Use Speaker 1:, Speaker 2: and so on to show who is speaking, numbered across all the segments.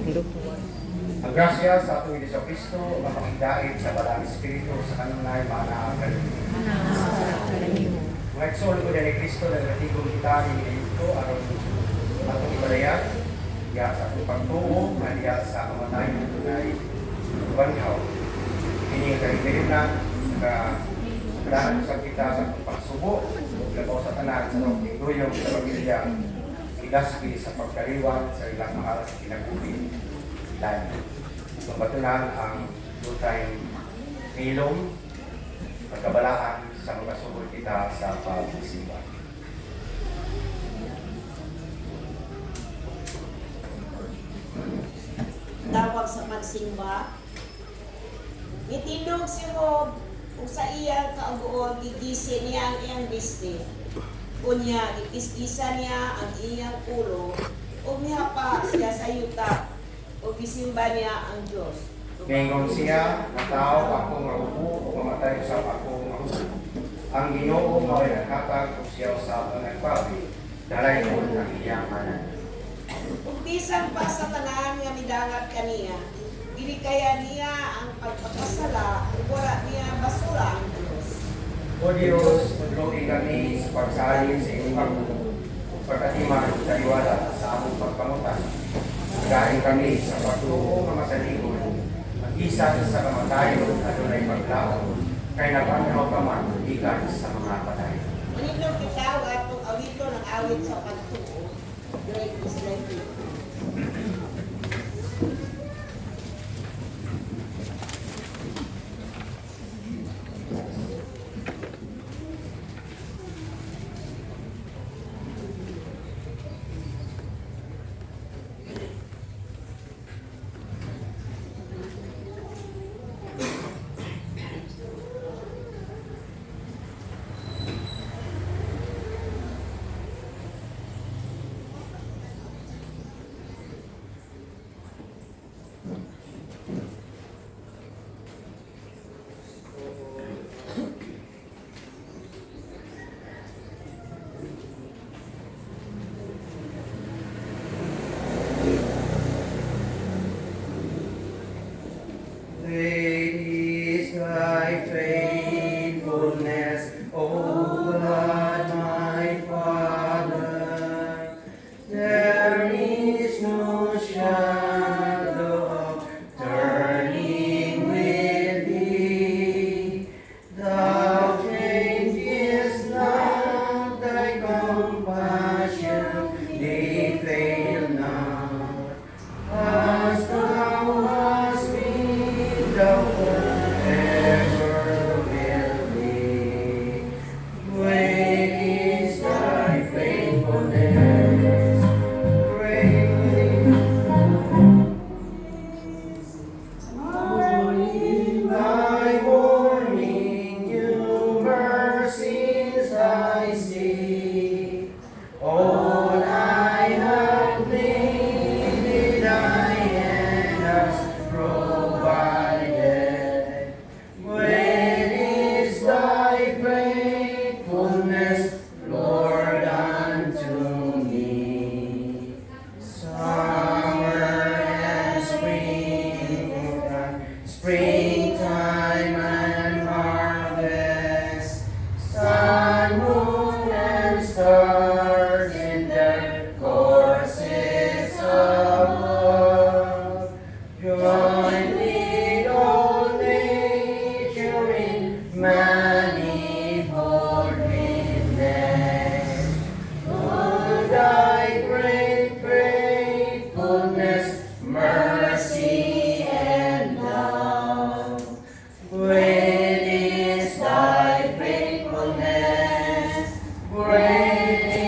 Speaker 1: Ang grasya sa atong Hesus Kristo, mapakidait sa Balang Espiritu sa kanunay manaagal. Mga igsoon ko din ni Kristo na natigong kita ni ito aron atong ibalayat, diya sa atong pagtuo, diya sa kamatayon na tunay banhaw. Ini ang kahigayunan sa kadahan sa kita sa atong pagsubo, labaw sa tanan sa atong iguyong sa pamilya, ilaspi sa pagkaliwat sa ilang mahal sa kinabuhi. Mabatunan ang lutay milong pagkabalaan sa mga sugod kita sa pag-isiba.
Speaker 2: Tawag sa pagsimba. Itindog si Job kung sa iyang kaugoon gigisin niya ang iyang biste. Kunya, gikis-kisa niya ang iyang ulo o mihapa siya sa yuta o gisimba niya ang Diyos.
Speaker 1: Ngayon siya, nataw akong raupo o mamatay sa akong raupo. Ang Ginoo mo ay naghatag o siya sa nagpabi, dalay ko ang iyang manan.
Speaker 2: Kung bisan pa sa tanan nga midangat kaniya, dili kaya niya ang pagpakasala o wala niya basura ang Diyos.
Speaker 1: O Diyos, magluin kami sa pagsalin sa iyong pagkatiman sa iwala sa among pagpamutan. Galing kami sa pagtuo nga masaligon, mag-isa sa kamatayon at dunay paglaon, kay nabanhaw ka man ikan sa mga patay.
Speaker 2: Manindog kita atong awito ng awit sa pagtuo. Great is thy faith.
Speaker 1: Great is thy faithfulness, O God, my Father. There is no shadow of turning with thee. Thou changest not, thy compassion, they fail not. As thou hast been, thou forever will be. Great is thy faithfulness. Great thy morning, new mercies I see. All I have needed, thy hand has provided. Great is thy faithfulness, Lord, unto me. Summer and springtime and harvest, sun, moon, and stars in their courses above. Join with all nature in manifold witness. To thy great faithfulness, mercy, and love. Great is thy faithfulness. Great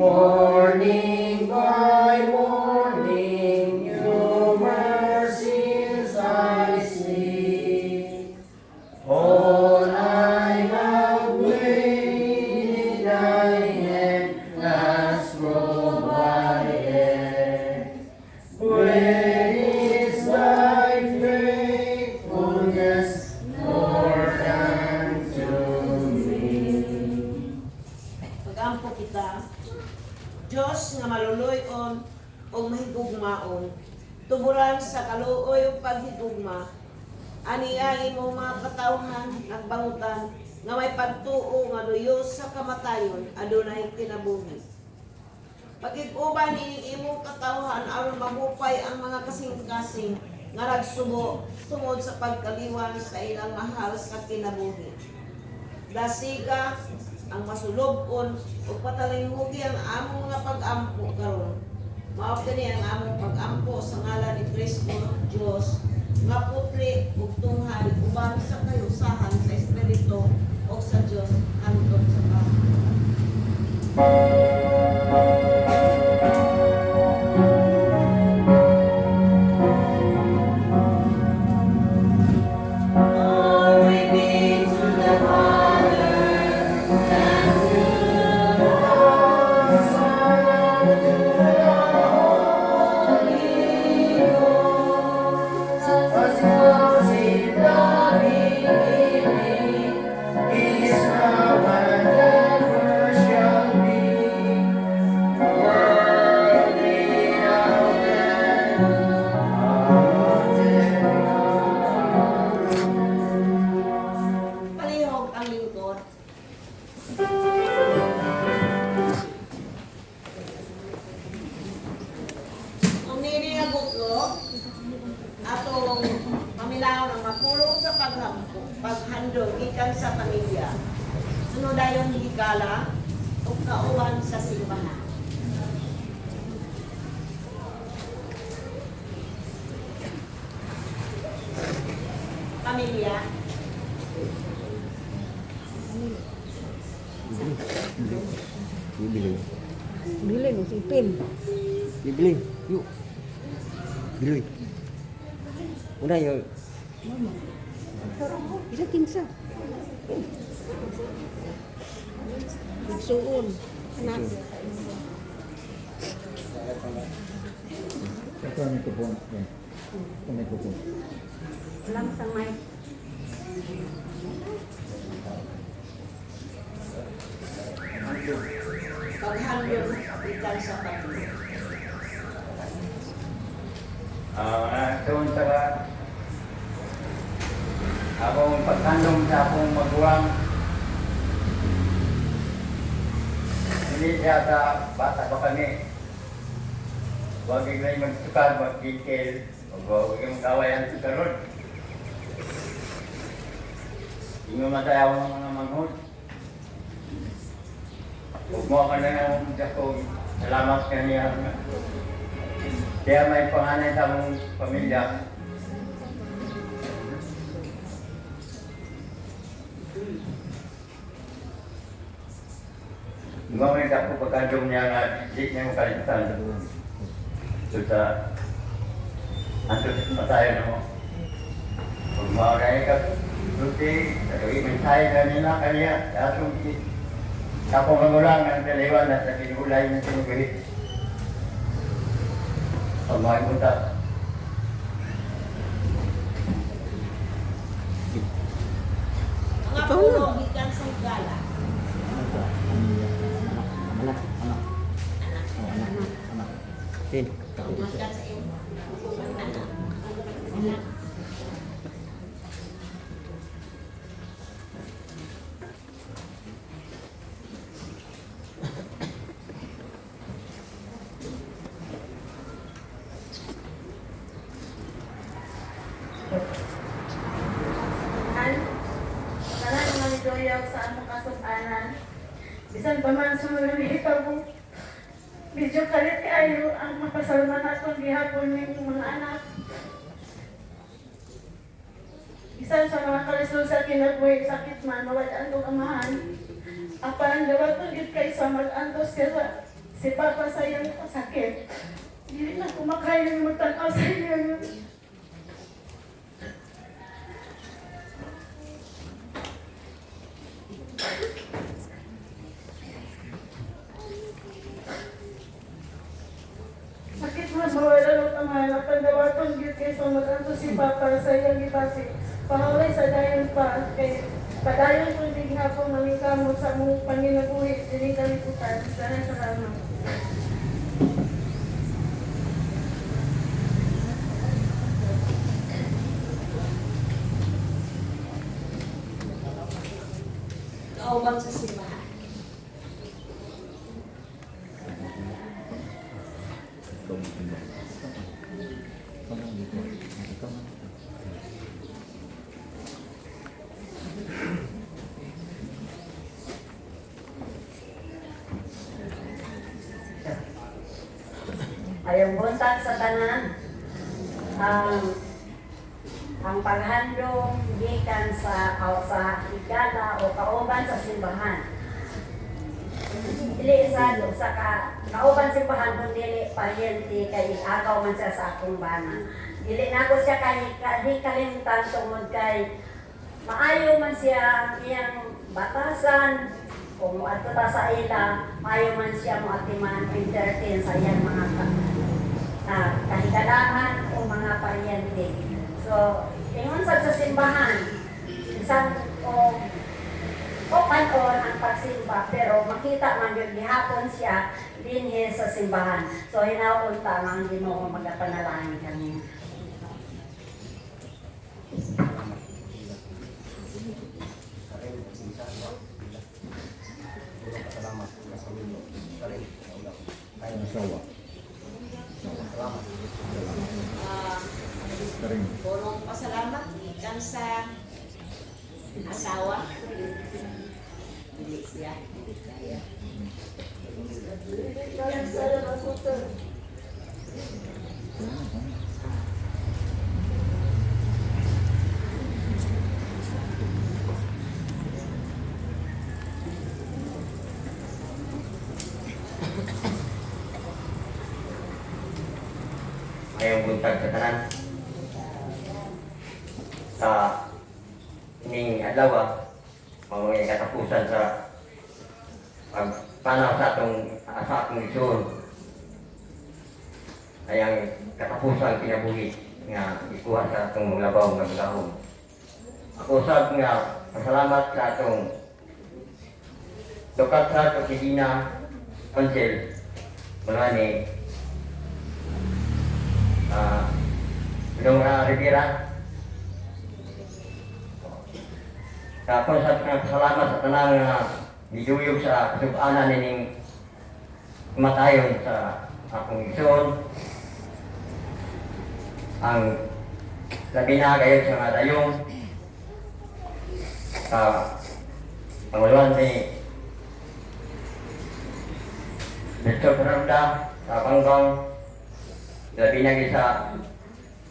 Speaker 1: Morning by morning, new mercies I see. All I have waited, thy hand has provided. Great is thy faithfulness, Lord, unto me.
Speaker 2: Pagampo kita, Diyos nga maluluyon o mahigugmaon, tuburan sa kaluoy o paghigugma, aniyain mo mga katawhan nagbangutan nga may pagtuo nga luyos sa kamatayon adunay kinabuhi. Pagig-uban ining imong katawhan aron mamupay ang mga kasing-kasing nga nagsubo tungod sa pagkaliwan sa ilang mahal sa kinabuhi. Dasiga ang masulobon o patalinghugi ang among mga pag-ampo karon. Mao kini ang among pag-ampo sa ngalan ni Kristo Dios nga putli ug tunghay uban sa kayusahan sa Espiritu o sa Dios hangtod sa karon. Glory be to the Father, and to the Son, and to the Holy Ghost, as was in the beginning, is now, and ever shall be, world without end. Amen. Palihog ang lingkod. Ang nini nga butlo, atong pamilaw ng mapulong sa paghandog gikan sa pamilya. Sunod ayon higala o kauban sa simbahan. Pamilya.
Speaker 3: Bibili.
Speaker 4: Bili mo si Pin.
Speaker 3: Bibili. Yuk. Bili. Una yun.
Speaker 4: Isa kinsa. Igsuon. Anak.
Speaker 3: Ito ang mikropon. Ito ang mikropon.
Speaker 4: Lang sa may.
Speaker 2: Paghandog gikan sa pamilya.
Speaker 1: Doon sa akong paghandong sa akong maguwang, hindi siya sa bata pa kami. Huwag kayo magsukar, mag-detail, huwag kayong kawayan sa karod. Hindi mo matayaw ng mga manghod. Huwag mo ka na ng Diyos, salamat kaniya. Kaya may panganay sa mong pamilya. Gumamit ako pagkandong niya nga di niya mo kalimutan. So sa antos matayo na mo. Huwag maunay ka luti, nagawin mensahe na nila kaniya. Atong kapong magulang ng daliwan at sa pinulay ng sinuguhit. Pagmahal mo ta.
Speaker 2: Mga pulo gikan sa higala.
Speaker 3: Anak. Pin.
Speaker 2: Gikan sa iyo. Anak.
Speaker 5: Kanan naman ito yung sa among kasubanan. Bisan pa man sa mga nahitaw mo. Medyo kalit kayo ang mapasalamat natin gihapon ng mga anak. Bisan sa mga kalisod sa kinabuhi, sakit man, mawadaan kong amahan. Apan dawaton yun kay sa mag-antos si Papa sayang sakit. Hindi na kumakain yung magtanaw sa iyo. Sakit mo mawala ng tamahan. Pandawaton yun kayo sa mag-anto si Papa sayang ipasi. Pangaway sa dayon pa. Kay padayon kung hindi nga po malingkamo sa mong panginabuhi. Hindi kaliputan. Sana salamat.
Speaker 2: Kauban sa simbahan.
Speaker 6: Ayong buntag sa tanan, ang paghandong gikan sa higala o kauban sa simbahan. Dili sa kauban simbahan kung dili paryente kay agaw man siya sa akong bana. Dili na ko siya di kalimtan tungod kay maayo man siya ang iyang batasan. Kung ato ta sa ila, maayo man siya mo atiman entertain sa iyang mga kahigalahan o mga paryente. So, ingon sa simbahan, isang kanon ang pagsimba, pero makita man yun gihapon siya dinhi sa simbahan. So, hinaon tamang Ginoo magapanalangin kami.
Speaker 3: Asawa.
Speaker 2: Purong pasalamat ikan sa asawa. Hindi siya. Kaya.
Speaker 7: Ngayong buntag sa tanan sa ining adlaw mga katapusan sa pagpanaw sa atong lisod ay ang katapusan kinabuhi nga ikuha sa atong labaw nga gahom. Ako usab nga pasalamat sa atong Dukat sa Kasigina Council mula ni Pinong Rivera. Tapos at salamat sa tanang niduyog sa kasub-anan nining matayon sa akong igsoon. Ang labi na kayo sa mga dayong panguluan ni Dr. Fernanda sa Panggang. Labi na kayo sa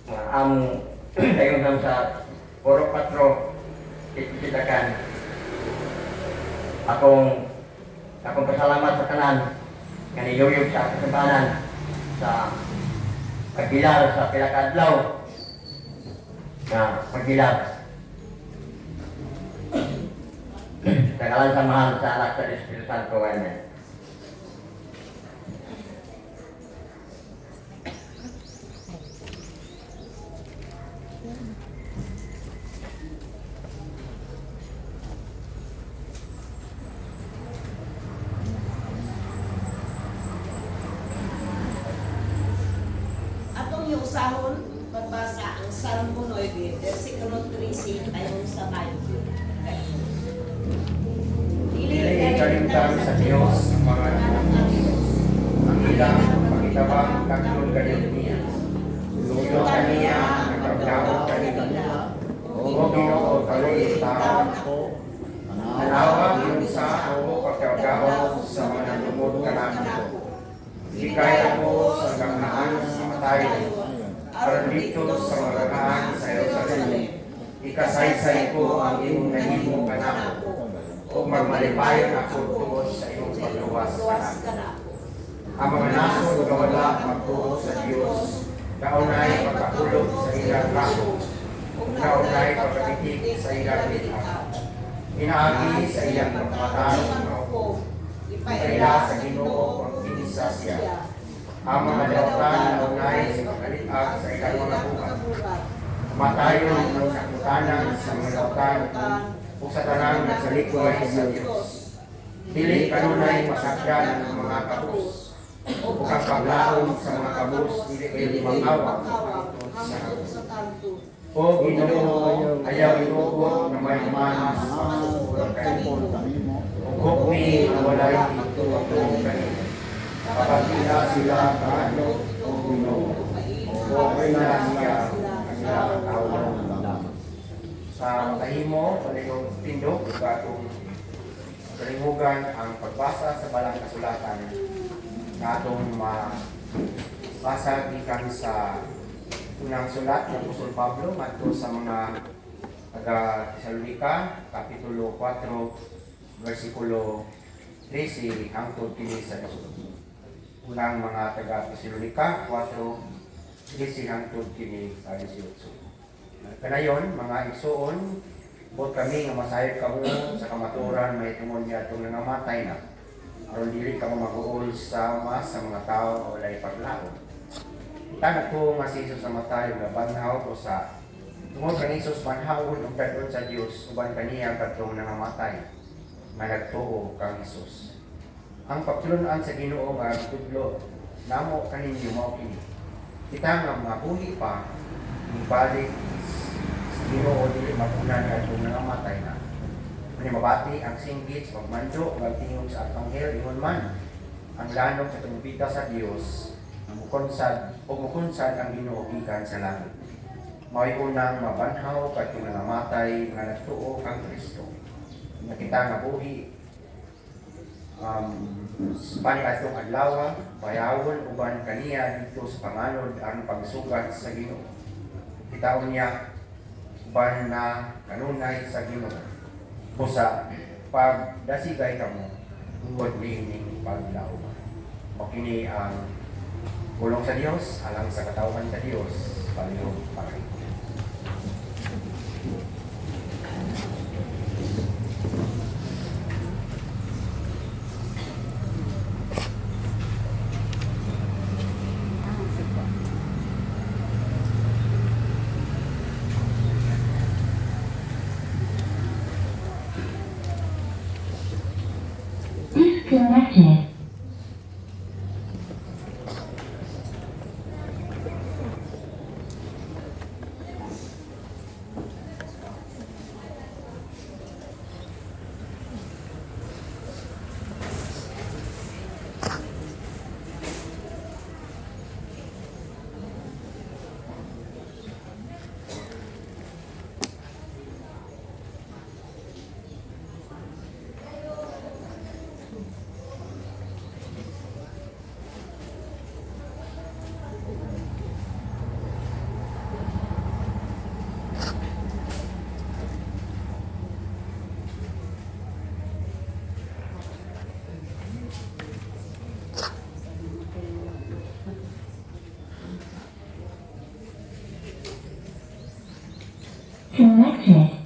Speaker 7: mga among dayong sa Puro 4 Sitakan. Akong pasalamat sa tanan nga niluyog sa kasabanan sa pagbilar sa pila ka adlaw na pagbilar sa ngalan sa mahal sa anak sa Espiritu Santo. Amen.
Speaker 2: Atong usahon pagbasa ang Salmo 9, versikulo 13 ayon sa Bible.
Speaker 1: Dili kalimtan sa Diyos ang mga ang ilang pagitabang kaglon kayong niya. Luyo kaniya ang nagkabdaot kanila. O Ginoo kaluy tao. Nanawa yun sa o pagkabdaot sa mga nalumod kanako. Hikaya mo sa ganaan sa matay. Aron dito sa mga ganaan sa Jerusalem. Ikasaysay ko ang iyong nahimong kanako. O magmalipayon ako tungod sa iyong pagluwas kanako. Ang mga nasod gawala magtuo sa Dios. Kaunay pagkakulog sa ilang kaso. Kaunay pagkabitik sa ilang bitaw. Inaagi sa ilang pagkatan ipahila sa Ginoo ang kinisa siya. Ang mga dawatan naunay sa pagkalitag sa ilang mga buhat. Matayon ng sakutanan sa mga dawatan o sa tanang nasalikoy sa Dios. Dili kanunay masakyan ng mga kabus. O kang paglaom sa mga kabus, dili kayo mangawang sa kabus. O Ginoo, ayaw inugot na may manas sa pagsusulang kanimo. Ugok mi na walay ituwag kanimo. Kapatila sila kaano o Ginoo. Okay na siya ang ilang tawag. Sa kahimo, paligong tindog, gatong kalimugan ang pagbasa sa balang kasulatan na atong mabasa gikan sa unang sulat ng Apostol Pablo ngadto sa mga taga-Tesalonica, Kapitulo 4, versikulo 13 hangtod kini sa 18. Unang mga taga-Tesalonica 4:13 hangtod kini sa 18. Kanayon, mga igsoon, bot kami nga masayod kamo sa kamaturan may tungod niya itong nangamatay na. Aron dili kamo mag-uol sama sa mga tao o walay paglaom. Tanag ko nga si Jesus namatay nga banhaw o sa tungod kang Jesus banhawon ang perdon sa Dios uban kaniya kadtong nangamatay nga nagtuo kang Jesus. Ang pagtulunan sa Ginoo nga tudlo namo kaninyo mao kini. Kita nga mabuhi pa ibalik sa Ginoo dili mapunan kadtong nangamatay na. Ani mabati ang singgit sa pagmando ug tingog sa arkanghel ingon man ang lanong sa tumbita sa Dios mukunsad ang Ginoo gikan sa langit. Mao'y unang mabanhaw kadtong nangamatay nga nagtuo kang Kristo. Nakita nga buhi paniadtong adlaw bayawon uban kaniya dito sa panganod ang pagsugat sa Ginoo. Kitaon niya uban na kanunay sa Ginoo. Busa pagdasigay kamo ungod ning paglaom. Makini ang kulong sa Dios alang sa katawhan sa Dios palihog pagay.
Speaker 8: Disconnected. Connected.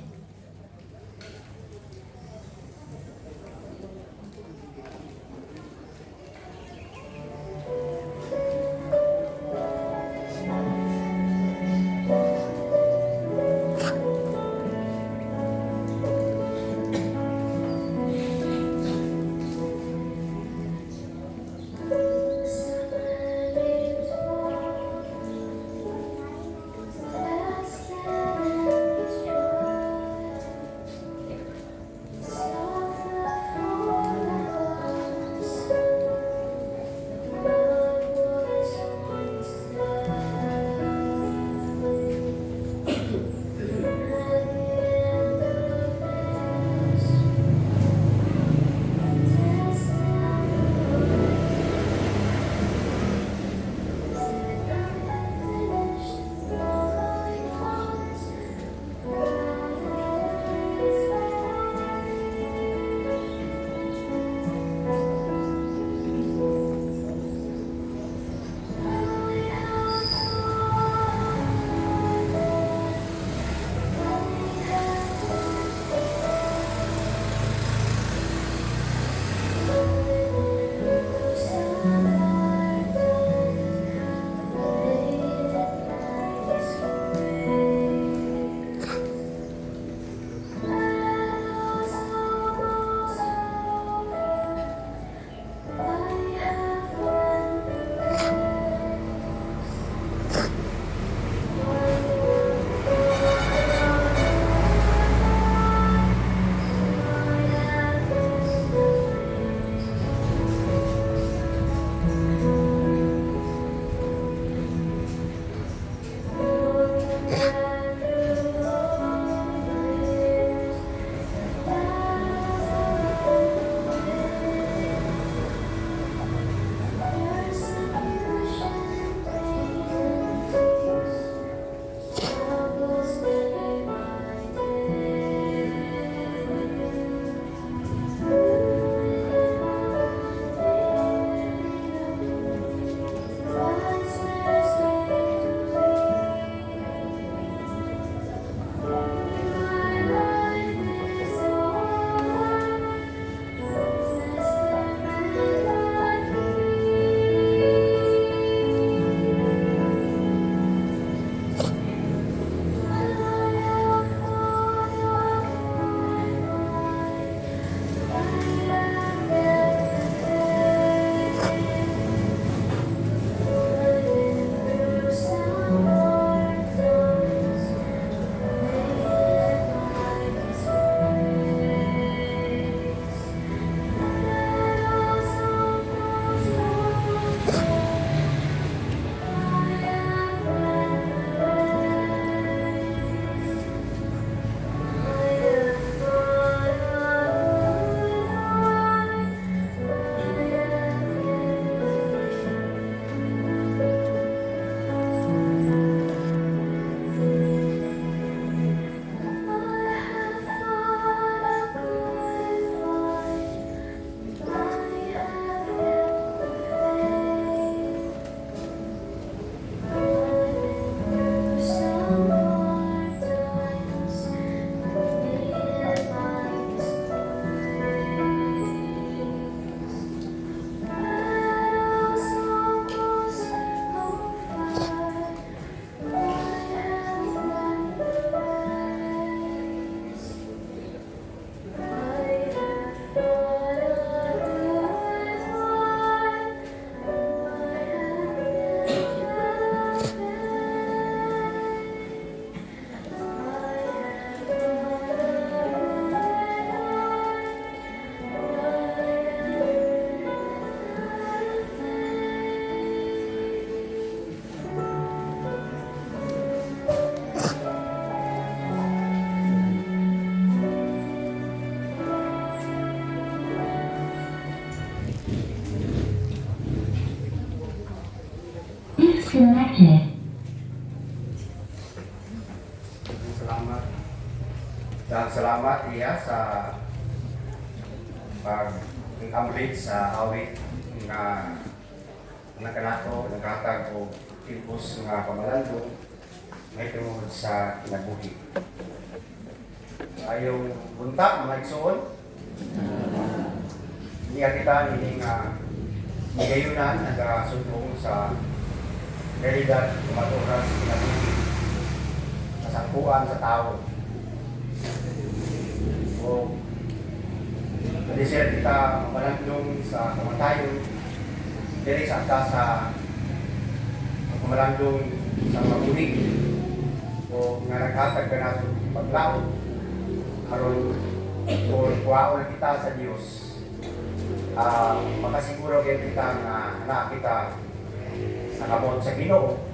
Speaker 8: Disconnected.
Speaker 1: Salamat. Dan salamat iya sa pag-amrit sa awit nga nakanato, nagkatag o tipos nga pamalandong may tungod sa kinabuhi. Ayong bunta, mga igsoon, niya kita nining nigayunan nagasumbong sa realidad kumaturan sa kinabuhi, kasangkuan sa tao. O desert kita malandong sa kamatayon, diri sa ata sa malandong sa mabunig o nga naghatag ka nato paglaot aron o kuwaon na kita sa Dios. Makasiguro kayo kita nga anak kita sa kamot sa Ginoo,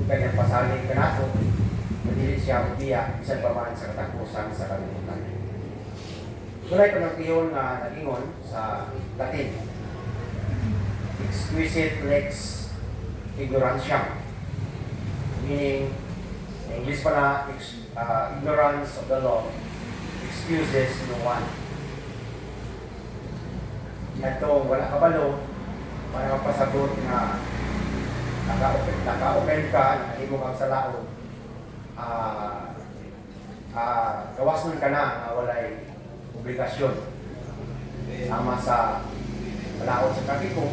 Speaker 1: kanyang pasalig ka nato, madili siya biya bisan pa man sa katapusan sa kalimutan. Tulay panagtiyon na nagingon sa Latin, exquisite lex ignorantiam, meaning sa English pa na ignorance of the law excuses no one. Itong wala kabalo para mapasagot na naka-open ka, nakahimo kang sa laon, gawas nun ka na walay obligasyon sama sa malaot sa trapiko,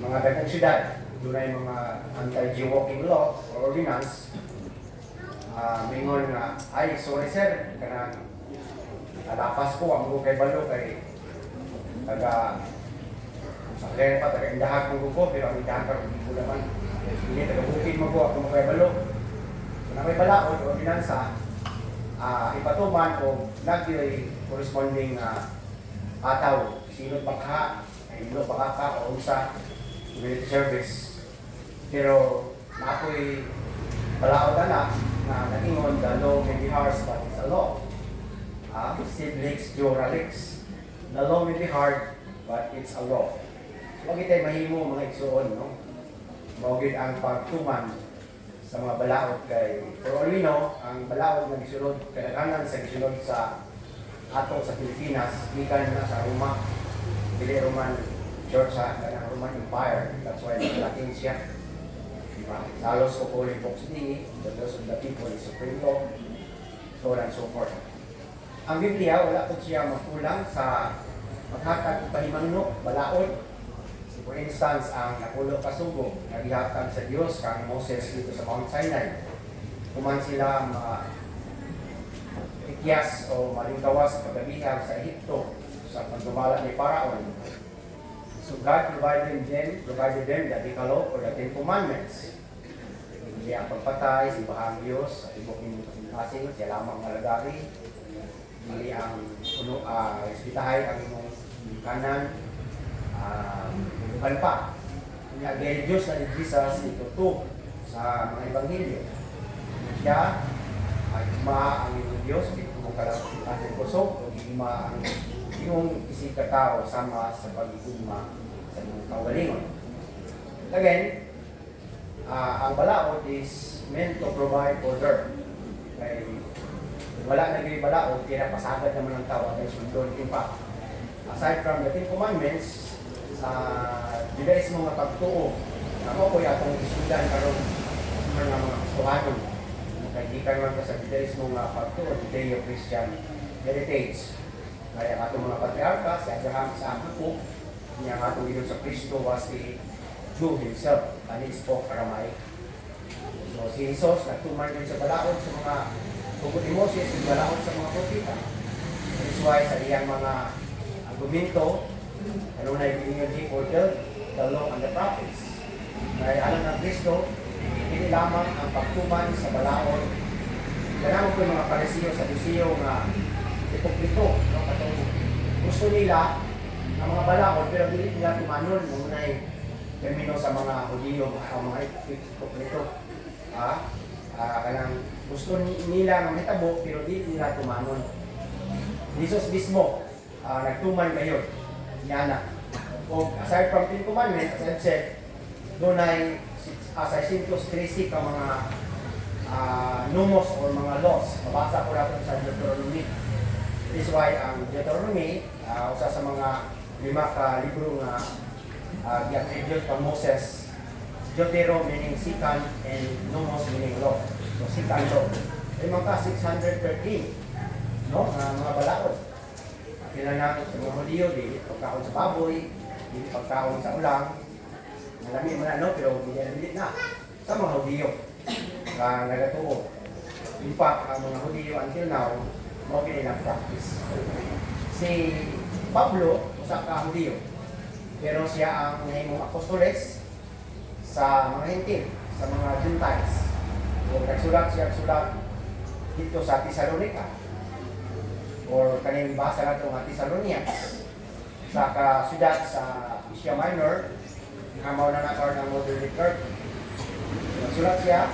Speaker 1: mga dagang syudad, doon ay mga anti-jaywalking law or ordinance. Mingon nga, ay sorry sir, kanang nalapas ko ang kay balo kay taga sakay pa, taga indahag kong guko, pero ang indahag ka hindi ko naman, hindi taga bukid mo ko ako kay balo. Kung na may balaod o ordinansa, ipatuman o nag-delay corresponding ataw, sino pa ka, sino pa ka o unsa, community service. Pero na ako'y balaod na nagingon, the law may be harsh but it's a law. Siblix, Joralix. The law may be hard but it's a law. So, wag itay mahimo mga igsoon, no? Mawagid ang pagtuman sa mga balaod kay for all we know, ang balaod na gisunod kadaghanan sa gisunod sa ato sa Pilipinas gikan na sa Roma, dili Roman Church sa kanang Roman Empire. That's why Latin siya, diba? Salos o Holy Books di the laws of the people is supreme law, so on and so forth. Ang Biblia wala po siya magkulang sa maghatag og pahimangno balaod. For instance, ang napulo kasugo na gihatag sa Dios kang Moses dito sa Mount Sinai. Kuman sila ikyas o malingkawas pagabihag sa Ehipto sa pagdumala ni Paraon. So God provided them the Decalogue or the Ten Commandments. Hindi ang pagpatay, simbahang Diyos, at ibok yung kasing, siya lamang malagari. Hindi ang resbitahay ang inyong kanan, bukan pa. Kaya gaya Diyos na ni Jesus ituto sa mga Ebanghelyo. Siya ay ima ang inyong Diyos, hindi mo kalapit kusog, o ima ang iyong isikatao sama sa pag-iguma sa inyong kaugalingon. Again, ang balaod is meant to provide order. Kaya wala naging balaod, kaya pasagad naman ang tao at ay sundon. In fact, aside from the Ten Commandments, sa Judaismo nga pagtuo, ako po atong isudan karon mga Kristohanon. Kaigikan man ka sa Judaismo nga pagtuo, Judeo-Christian heritage. Kaya atong mga patriarka, si Abraham sa Apo, niya atong Ginoo sa Kristo was the Jew himself, and he spoke Aramaic. So si Jesus nagtuman din sa balaod sa mga tungkol ni Moses, balaod sa mga propeta. That is why sa iyang mga argumento, ano na ibigin yung fulfilled the law and the prophets. Kaya alam ng Kristo, hindi lamang ang pagtuman sa balaod. Ganang ko yung mga Parisiyo sa Dusiyo nga ipokrito, no? Katong gusto nila ang mga balaod pero hindi nila tumanon nung unay termino sa mga Hudiyo, mga ipokrito. Kanang gusto nila ng hitabo pero hindi nila tumanon. Jesus mismo nagtuman ngayon. Yana. O aside from Ten Commandments, as I've said, doon ay 613 ka mga numos or mga laws. Mabasa ko natin sa Deuteronomy. This is why ang Deuteronomy, usa sa mga 5 ka libro nga gi-attribute pa Moses. Deutero meaning second and nomos meaning law. So second law. Ay mga 613, no? Mga balaod. Kailangan sa mga Hudiyo, di pagkaon sa baboy, di pagkaon sa ulang. Malami man ano, pero hindi na. Sa mga Hudiyo, nagatuo. In fact, ang mga Hudiyo until now, mga kinilang practice. Si Pablo, usa ka Hudiyo, pero siya ang nahimong apostoles sa mga Hentil, sa mga Gentiles. So, nagsulat dito sa Thessalonica, or kaning basa na itong Thessalonians, sa kasulat sa Asia Minor, hamaw na nakar ng modern liturgy. Nagsulat siya,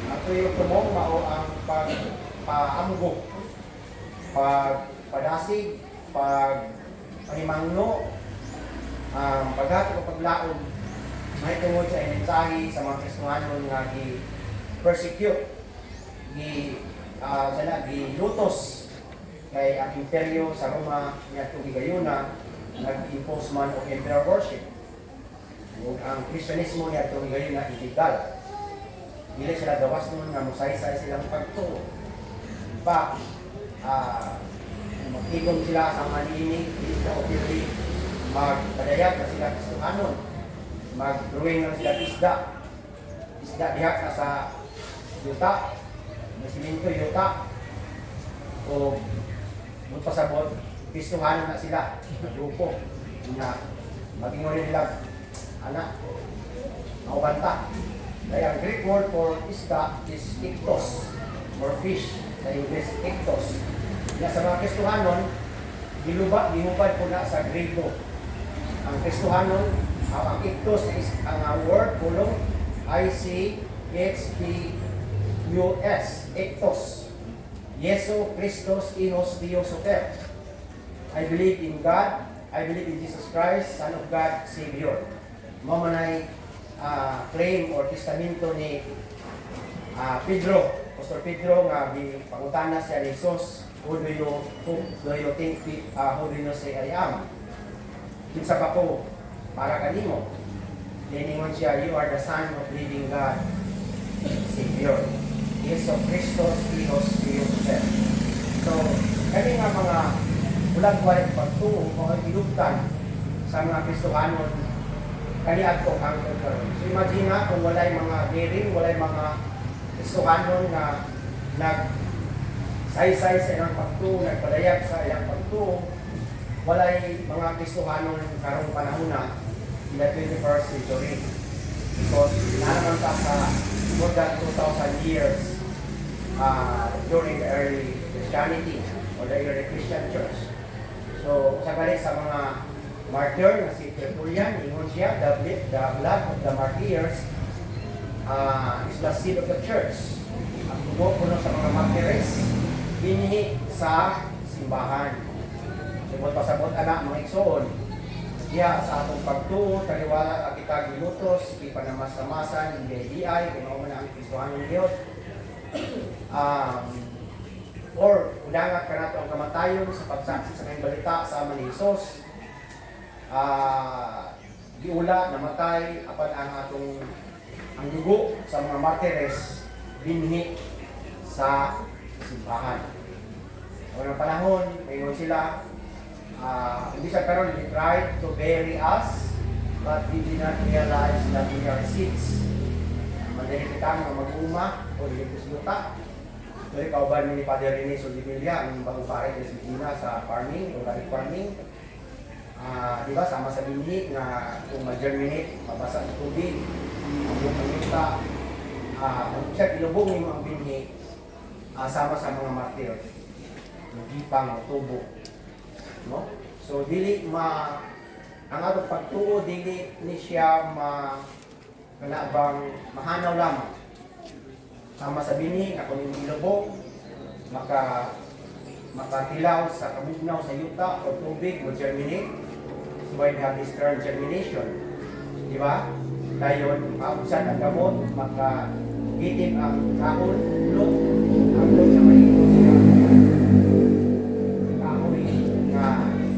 Speaker 1: ang tuyong tumong mao ang pagpaamgo, pagpadasig, pagpahimangno, paghato o paglaon, may tungod sa mensahe sa mga Kristohanon nga gi-persecute, gi-lutos kay ang imperyo sa Roma niya ito gigayuna, nag-impose man o emperor worship. O ang Kristyanismo niya ito gigayuna illegal. Dili sila gawas nun nga musaysay silang pagtuo. Pa, magtigom sila sa maninig, na opili, magpadayag na sila Kristohanon, mag-drawing lang sila isda diha ka sa yuta, nasiminto yuta, o magpasabot, Kristohanon na sila, grupo, na mag-ingon nila, anak, maubanta. Kaya ang Greek word for isda is iktos, or fish, sa English, iktos. Na sa mga Kristohanon, gihubad po na sa Grego. Ang Kristohanon, ang iktos is ang word, pulong, I-C-H-T-U-S, iktos. Yesu Christos Hijos Dios Soter. I believe in God, I believe in Jesus Christ, Son of God, Savior. Mamanay claim or testamento ni Pedro, Pastor Pedro, nga pangutana siya ni Jesus, who do you think, who do you say I am? Kinsa ka po para kanimo? Liningon siya, you are the Son of living God, Savior. Yesu Christos Hijos Dios Soter. So, kami nga mga ulag-wal pagtuo, mga ilugtan sa mga Kristohanon, kaniad ko hanggang karon. So imagine na kung walay mga daring, walay mga Kristohanon na nag-saysay sa ilang pagtuo, nagpadayag sa ilang pagtuo, walay mga Kristohanon karong panahon na in the 21st century. Because naman sa more than 2,000 years during the early Christianity or the early Christian church. So, sa galing sa mga martyr na si Tertullian, ingon siya, the blood of the martyrs is the seed of the church. Ang tubo puno sa mga martyrs, binhi sa simbahan. Sibot pasabot anak mga igsoon, diya sa atong pagtuo, taliwala kita gilutos, ipanamass-amasan, hindi-ay, kung ano man ang Kristohanon Diyos. Or udangat ka nato ang kamatayon sa pagsaksi sa kanyang balita sa ama ni Jesus. Giula, namatay, apan ang dugo sa mga martires binhi sa simbahan. O ng panahon, mayroon sila, hindi sa karon, they tried to bury us, but we did not realize that we are seeds. Madali kita mga mag-uma o dilipusyuta. Jadi kauban ni Padre Rene Soldivilla, ang bagong pare sa Medina sa farming, organic farming. Di ba, sama sa binhi na kung mag-germinate, mabasa ng tubig, ang bukang yuta, siya ilubong mo ang binhi, sama sa mga martir, nagipang tubo. No? So, ang atong pagtuo, dili ni siya kanabang mahanaw lamang. Sama sa binhi, ako yung ilubong, makatilaw sa kabugnaw sa yuta o tubig o germinate. So why we have this term germination. Di ba? dayon maubsan ang gamot, makagitim ang kaon, log, ang log na mahimo siya. Kahoy nga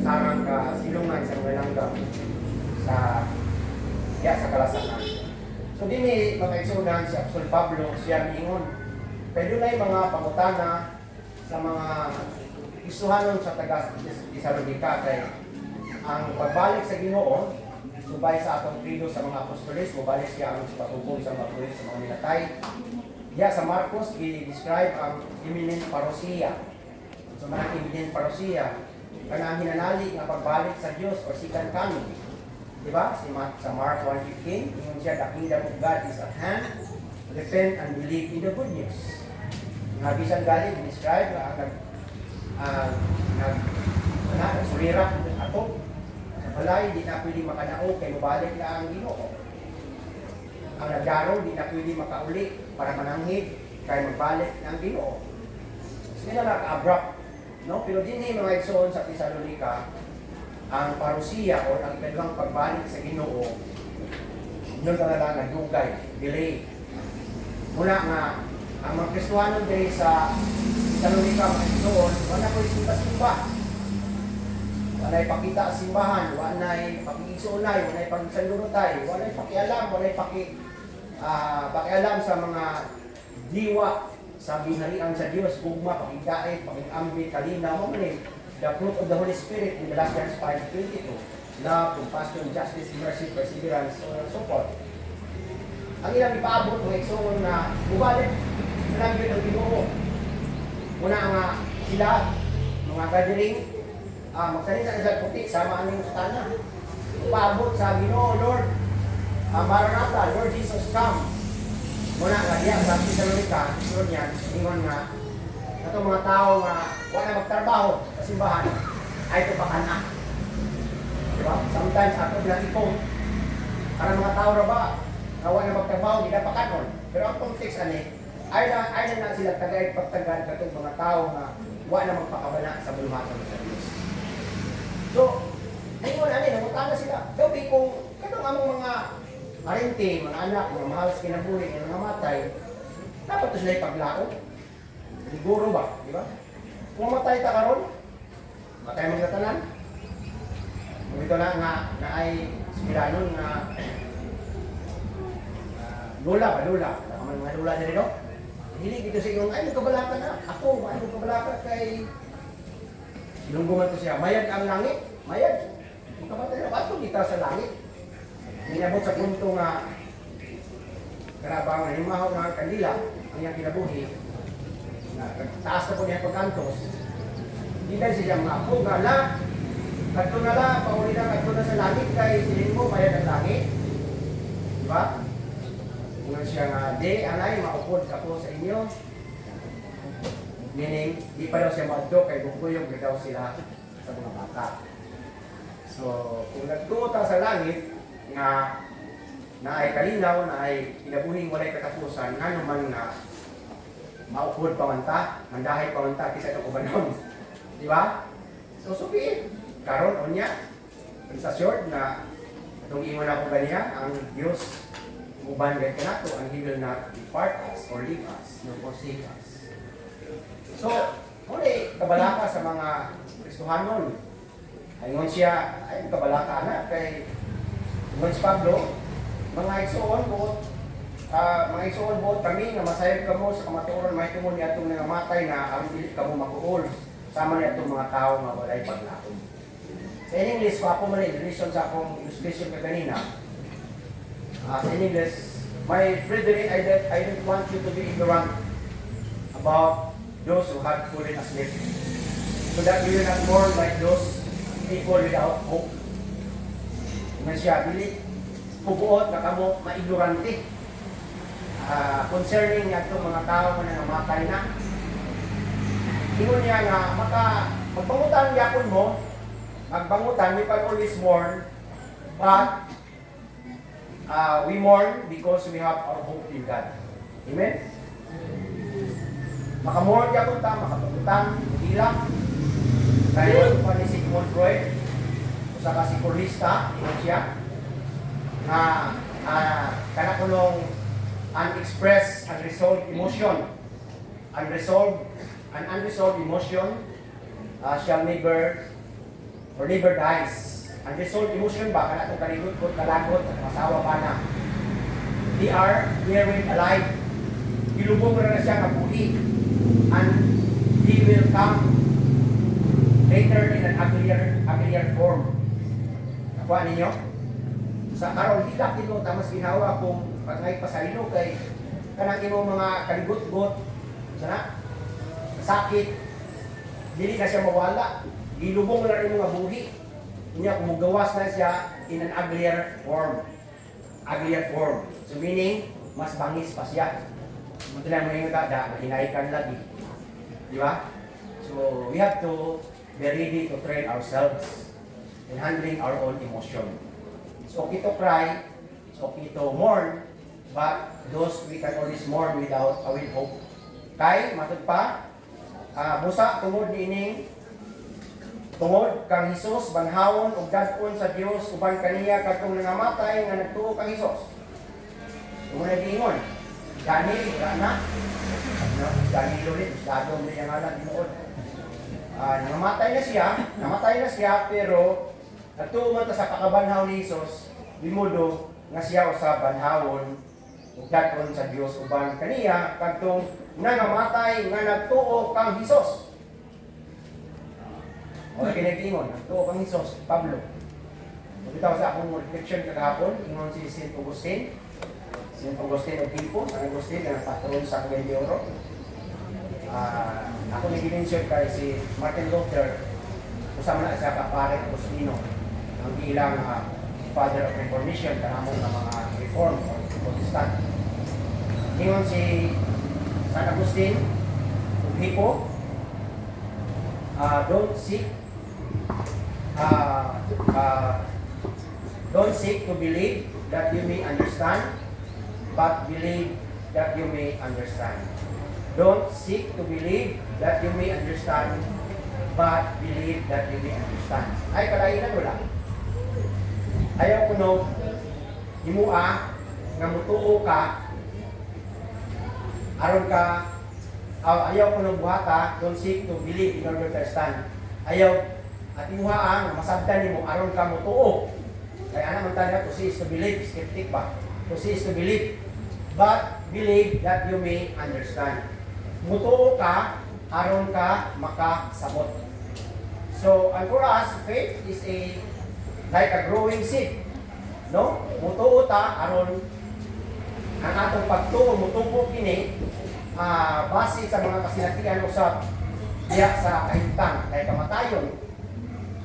Speaker 1: sarang ka silungan sa mga langgam sa sa kalasanan. So din mga igsunan si Apostol Pablo siya miingon. Pero na mga pangutana sa mga Kristohanon sa taga Tesalonica kay ang pagbalik sa Ginoo subay sa atong credo sa mga apostoles, mubalik siya ang patubong sa mga sa mga nilatay. Sa Marcos, i-describe ang imminent parousia. So, mga imminent parousia, kanang hinanali nga pagbalik sa Diyos or second coming. Diba? Sa Mark 1:15, ingon siya, the kingdom of God is at hand. Repent and believe in the good news. Nga bisan galing, i-describe nga ang sulirap ato. Balay, di na pwede makanao kay mabalik na ang Ginoo. Ang nagdaro, di na pwede makauli para mananghid kay magbalik na ang Ginoo. Sila nag-abrupt, no? Pero din mga igsoon sa Tesalonica, ang parousia o ang ikadwang pagbalik sa Ginoo, yun talaga nagdugay, delay. Muna nga, ang mga Kristohanon din sa Tesalonica, mga igsoon, wala ko simba-simba. Walay pakita simbahan, walay pakiigsoonay, walay pagsandurotay, walay pakialam, walay pakialam sa mga diwa sa binharian sa Dios, gugma, pakigdait, pakigambit, kalinaw, mamali. The fruit of the Holy Spirit in Galatians 5:22, love, compassion, justice, mercy, perseverance, and so forth. Ang ilang ipaabot ng igsoon na bubalik, nalangin ang Ginoo. Muna nga sila, mga gathering, magsalita na sa puti, sama ang sa tanan. Paabot sa Ginoo, Lord, Maranatha, Lord Jesus, come. Muna nga diya sa Tesalonica, Lord yan, ingon nga, itong mga tao nga wala magtrabaho sa simbahan, ay ito pakana. Diba? Sometimes ako bilang ipong, karang mga tao na ba, na wala magtrabaho, hindi na pakanon. Pero ang context ay na sila tagay pagtagad katong mga tao na wala magpakabana sa buluhatan sa Diyos. So, ngayon namutana sila. Gabi kung kanong among mga parente, mga anak, mga mahal sa kinabuhi, mga namatay, dapat ito sila ipaglaot. Siguro ba? Di ba? Kung matay ta karon, matay mga tanan. Ito na ay Spiranon na lula. Nakaman mga lula na rin, no? Hilig ito sa inyo, ay magkabalaka na. Ako, ay magkabalaka kay Ilunggungan ko siya, mayad ang langit, mayad. Ang kamatay na bato, kita sa langit. Minabot sa punto nga, karabang limahaw ng kandila, ang iyang kinabuhi, taas na po niya pagkantos. Hindi dahil siya mga po, gala, kadto na la, pauli na kadto na sa langit, kay silin mo, mayad ang langit. Diba? Kung siya nga, di, anay, maupod ako sa inyo. Meaning, di pa daw siya maudok kay bukuyog daw sila sa mga bata. So, kung nagtuta sa langit, nga na ay kalinaw, na ay kinabuhing walay katapusan, nga naman nga maupod pamanta, mandahay pamanta, kisa ito kubanon. Di ba? So, supiin. Karon o niya, sa short na itong iwan ako ganiya, ang Diyos uban gaya ka nato, ang He will not depart us or leave us, nor forsake us. So, muli, kabalaka sa mga Kristohanon. Ayun siya, ay kabalaka na kay Juan Pablo, mga igsoon buot kami nga masayod kamo sa kamatuoran may tumo ni atong nangamatay na ang dili kamo makuol sama ni atong mga tao nga walay paglaom. Sa English pa ako man illustration sa akong illustration kanina. Sa English, my brethren, I don't want you to be ignorant about those who had fallen asleep, so that you will not mourn like those people without hope. Nga siya, dili pubuot na kamo maignorante concerning itong mga tao na namatay na. Ingon niya nga, magbangutan yapon mo, magbangutan, we can always mourn, but we mourn because we have our hope in God. Amen? Makamorg yapon ta, makapuntan, hilak. Kaya pa ni Sigmund Freud, usa ka psikologista, ingon siya, na kana kunong unexpressed, unresolved emotion. Unresolved emotion shall never dies. Unresolved emotion ba? Kana itong kaligot, kalagot, masawa ba na? They are very alive. Ilubog na siya ng buhi. And he will come later in an uglier form. Nakuha ninyo? Sa karon higak ito, tamas ginawa kung pagngay pasarino kay kanang imo mga kaligot-got, sana, sakit, dili na siya mawala. Ilubong na rin mga buhi. Inya kumugawas na siya in an uglier form. So meaning, mas bangis pa siya. Matulang mo yung kada, mahinaikan lagi. Di ba? So we have to be ready to train ourselves in handling our own emotion. It's okay to cry, it's okay to mourn, but those we can always mourn with hope. Kay, matod pa, busa tungod niining tungod kang Hesus banhawon ug dadpon sa Dios uban kaniya katong nangamatay nga nagtuo kang Hesus. Muna giingon, Daniel, na Danilo rin, dadong rin ang alam inuod. Namatay na siya, pero nagtuo man ta sa kakabanhaw ni Hesus, bimudo nga siya sa banhawon ug dadpon sa Dios uban kaniya katong nangamatay nga nagtuo kang Hesus. O kinagingon, nagtuo kang Hesus, Pablo. Bitaw sa akong reflection kagahapon, ingon si St. Augustine. St. Augustine of Hippo, San Agustin, ang patron sa Cagayan de Oro. Ako nag-mention kay si Martin Luther, usama na siya kapare Agustino, ang ilang father of Reformation, kanamong ng mga Reform o Protestant. Ingon si San Agustin of Hippo, don't seek to believe that you may understand, but believe that you may understand. Don't seek to believe that you may understand, but believe that you may understand. Ay, kalainan wala. Ayaw ko no, himua, nga mutuo ka, aron ka, ayaw ko no buhata, don't seek to believe in order to understand. Ayaw, at imuhaan, masabdan nimo aron ka mutuo. Kaya anak man tayo, to see is to believe, skeptic ba? To see is to believe, but believe that you may understand. Mutuo ka, aron ka makasabot. So, and for us, faith is like a growing seed. No? Mutuo ta, aron ang atong pagtuo, mutuo kini, base sa mga kasinatian usap diya sa kahintang, kay kamatayon.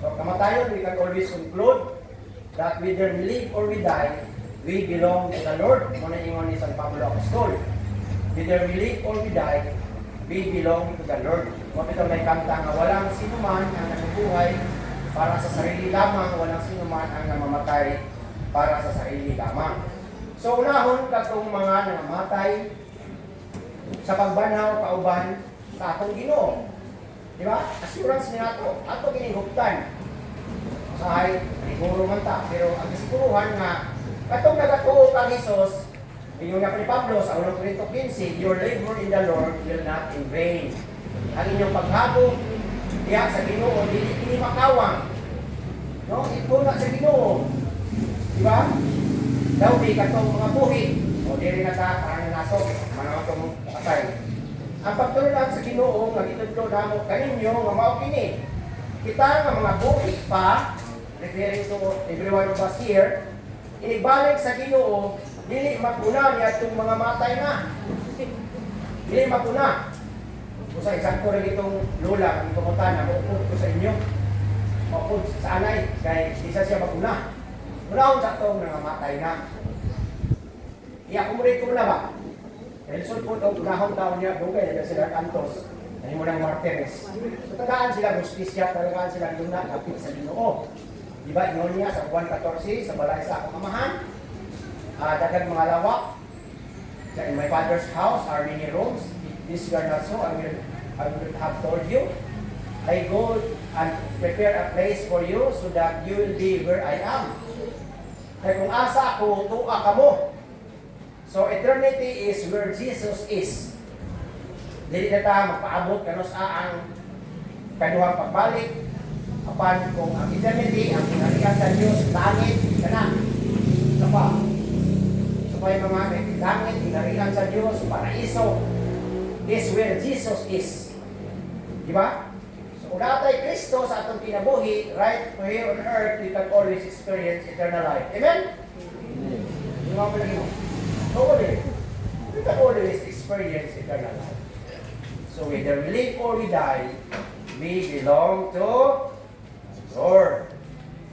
Speaker 1: So, kamatayon, we can always conclude that whether we live or we die, we belong to the Lord. Muna ingon ni San Pablo Apostol. Whether we live or we die, we belong to the Lord. Kung ito may kanta nga walang sino man ang nabubuhay para sa sarili lamang, walang sino man ang namamatay para sa sarili lamang. So unahon katong mga namamatay sa pagbanhaw kauban sa atong Ginoo. Di ba? Assurance niya ato ginihuptan. Usahay, siguro man ta, pero ang siguruhan nga katong nagatuo kang Hesus, yung nga ni Pablo sa 1 Corinto 15, your labor in the Lord will not in vain. Ang inyong paghagok diya sa Ginoo, dili makawang. No, ito na sa Ginoo. Di ba? Daw di katong mga buhi, o dili na ta parang nasok, mga itong patay. Ang pagtulungan sa Ginoo nga gitudlo namo kaninyo nga mao kini. Kita nga mga buhi pa, referring to everyone of us here, inibalik sa Ginoo, dili makuna niya itong mga matay na. Dili makuna. Kung sa example rin itong lola, ang pumunta na, maupod ko sa inyo. Maupod sa anay, kaya isa siya makuna. Muna sa itong mga matay na. I-accommodate ko na ba? Elson po itong unahong taon niya, dugay na sila kantos. Dahil mo ng martires. So tagaan sila justisya, tagaan sila luna, kapit sa Ginoo. Diba, ingon niya sa 1:14, sa balay sa akong amahan, dagan mga lawak, in my Father's house are many rooms, if this were not so, I would have told you, I go and prepare a place for you so that you will be where I am. Kaya kung asa ako, tuwa ka mo. So eternity is where Jesus is. Dili na ta magpaabot kanos ang kaduhang pagbalik. Apan kung ang eternity, ang kinalian sa Diyos, langit, kana. Isa pa. So pa yung mga langit, kinalian sa Diyos, paraiso, is where Jesus is. Di ba? So kung natay Kristo sa atong kinabuhi, right here on earth, we can always experience eternal life. Amen? Di ba mo lagi mo? Totally. We can always experience eternal life. So whether we live or we die, we belong to Lord.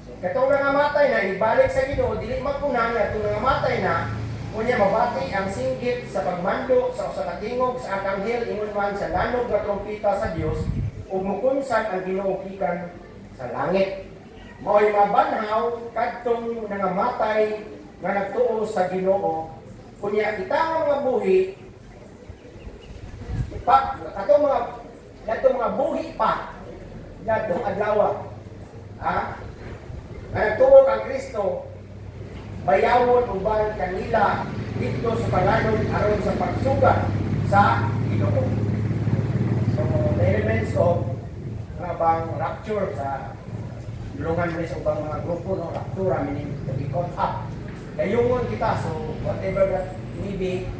Speaker 1: So katong nangamatay na, ibalik sa Ginoo, dili magpunan niya, itong nangamatay na, kunya mabati ang singgit sa pagmando sa usa ka tingog sa akanghel ingon man sa lanog nga trompeta sa Dios ug mukunsan ang Ginoo gikan sa langit. Mao'y mabanhaw kadtong nangamatay nga nagtuo sa Ginoo. Kunya kita nga mga buhi katong mga buhi pa datong adlaw. Nga nagtuo kang Kristo bayawon uban kanila dito sa panganon aron sa pagsugat sa Ginoo. So the elements of nga bang rapture sa dulungan mo sa ubang mga grupo no rapture meaning to be caught up. Dayungon kita so whatever that may be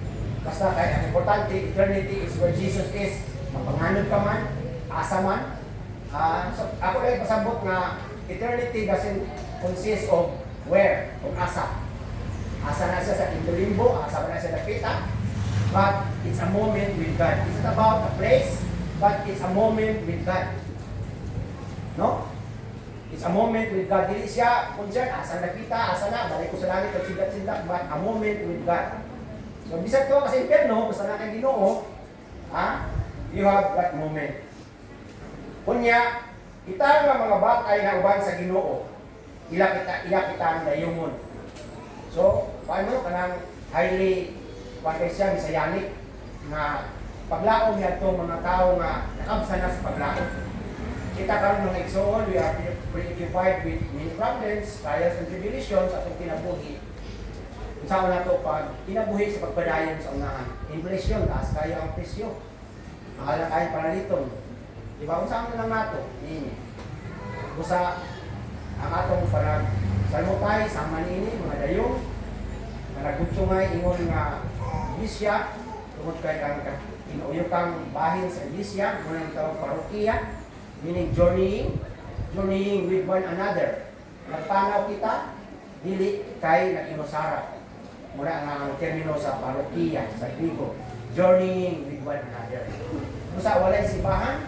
Speaker 1: basta kay ang importante eternity is where Jesus is. Mapanganod ka man, asa man. So ako lang pasabot nga eternity doesn't consist of where, kung asa. Asa na siya sa Indolimbo, asa na siya nakita. But it's a moment with God. It's not about a place, but it's a moment with God. No? It's a moment with God. Dili siya, kung dyan, asa nakita, asa na, balik ko sa langit, pagsigat-sigat, but a moment with God. So, bisag to kasi impyerno, basta na kang Ginoo, you have that moment. Kunya, kita nga mga batay na uban sa Ginoo, ila kita ang dayungon. So, paano kanang highly siya misayanik na paglaom niya itong mga tao nga nakabsa na sa paglaom. Kita karon mga igsoon, we are preoccupied with many problems, trials and tribulations sa atong kinabuhi. Usawa na ito pag kinabuhi sa pagpadayon sa unahan. Inflation, taas kayo ang presyo. Mahal na kayo paraliton. Diba? Usawa na lang nato. Ini. Busa ang atong parang salmotay, sama nini, mga dayong, nagutungay ingon nga Iglesia, tungod kay ang inuuyokang bahin sa Iglesia, muna ang tawag parokiya, meaning journeying with one another. Nagpanaw kita, dili kay nakinusara. Muna ang termino sa parokiya, sa Grigo, journeying with one another. Busa walay simbahan,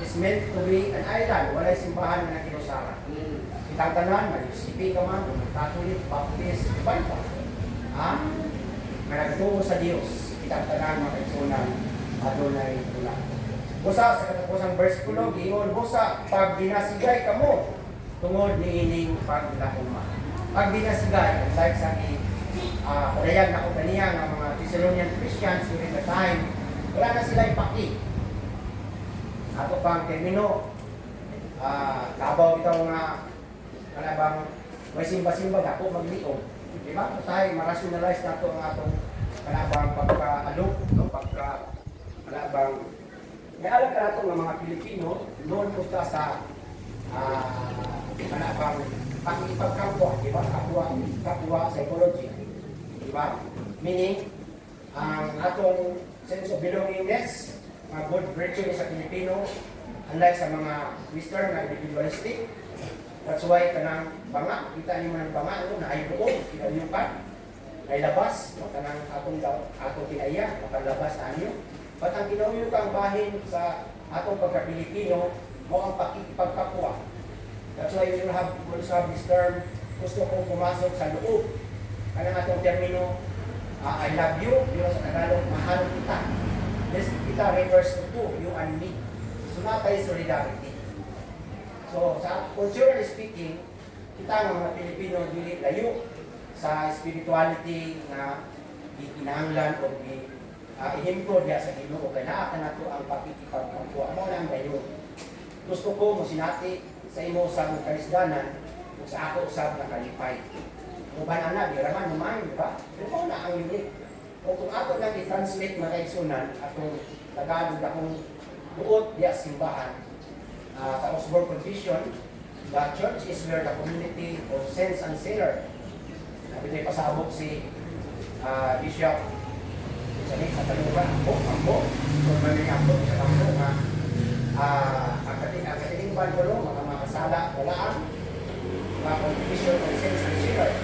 Speaker 1: is meant to be an island, walay simbahan na nakinusara. Kitang tanan, mag-isipi ka man, Catholic, Baptist, iban pa. Nga nagtungo sa Diyos, kitang tanan, mga kaisunan, adunay tula. Busa, sa katapusang verse kulo, giingon, busa, pag dinasigay ka mo, tungod ni ining paglakuma. Pag dinasigay, like sa padayan na ko kaniya ng mga Thessalonian Christians during the time, wala na sila ipaki. Ato pang termino, kabaw bitaw nga bang may simba-simba dako magliom. Di ba? Tayo ma-rationalize nato ang atong kanabang pagka-alok, no? Kanabang may alam ka nato ng mga Pilipino, noon po sa kanabang pag-ipagkapwa, di ba? Kapwa psychology. Di ba? Meaning, ang atong sense of belongingness, mga good virtue sa Pilipino, unlike sa mga Western na individualistic. That's why kanang banga, kita niyo man banga, no, na ay buo, kinayupan, ay labas, no, kanang atong kinaya, makalabas na niyo. But ang kinayukang bahin sa atong pagka-Pilipino, mo ang pakikipagkapwa. That's why we also have this term, gusto kong pumasok sa loob. Kanang atong termino, I love you, yun sa Tagalog, mahal kita. This kita refers to two, you and me. So natay solidarity. So sa culturally speaking, kita ng mga Pilipino dili layo sa spirituality na ikinahanglan o ihimpo diya sa Ginoo kay naa nato ang pakikipagkapwa mo lang dayon. Gusto ko mo sinati sa imo sa karisdanan ug sa ako usab na kalipay. uban ana, di raman numain, di ba? Pero kung na ang unique. O kung ako lang i-translate mga kaigsunan, atong Tagalog akong buot diya simbahan, sa Osborne Confession, the church is where the community of saints and sinners. Sabi tayo pasabog si Bishop sa Taluga, Ambo, kung may Ambo, sa Ambo, ang katilingban ko mga makasala, walaan, mga Confession of saints and sinners.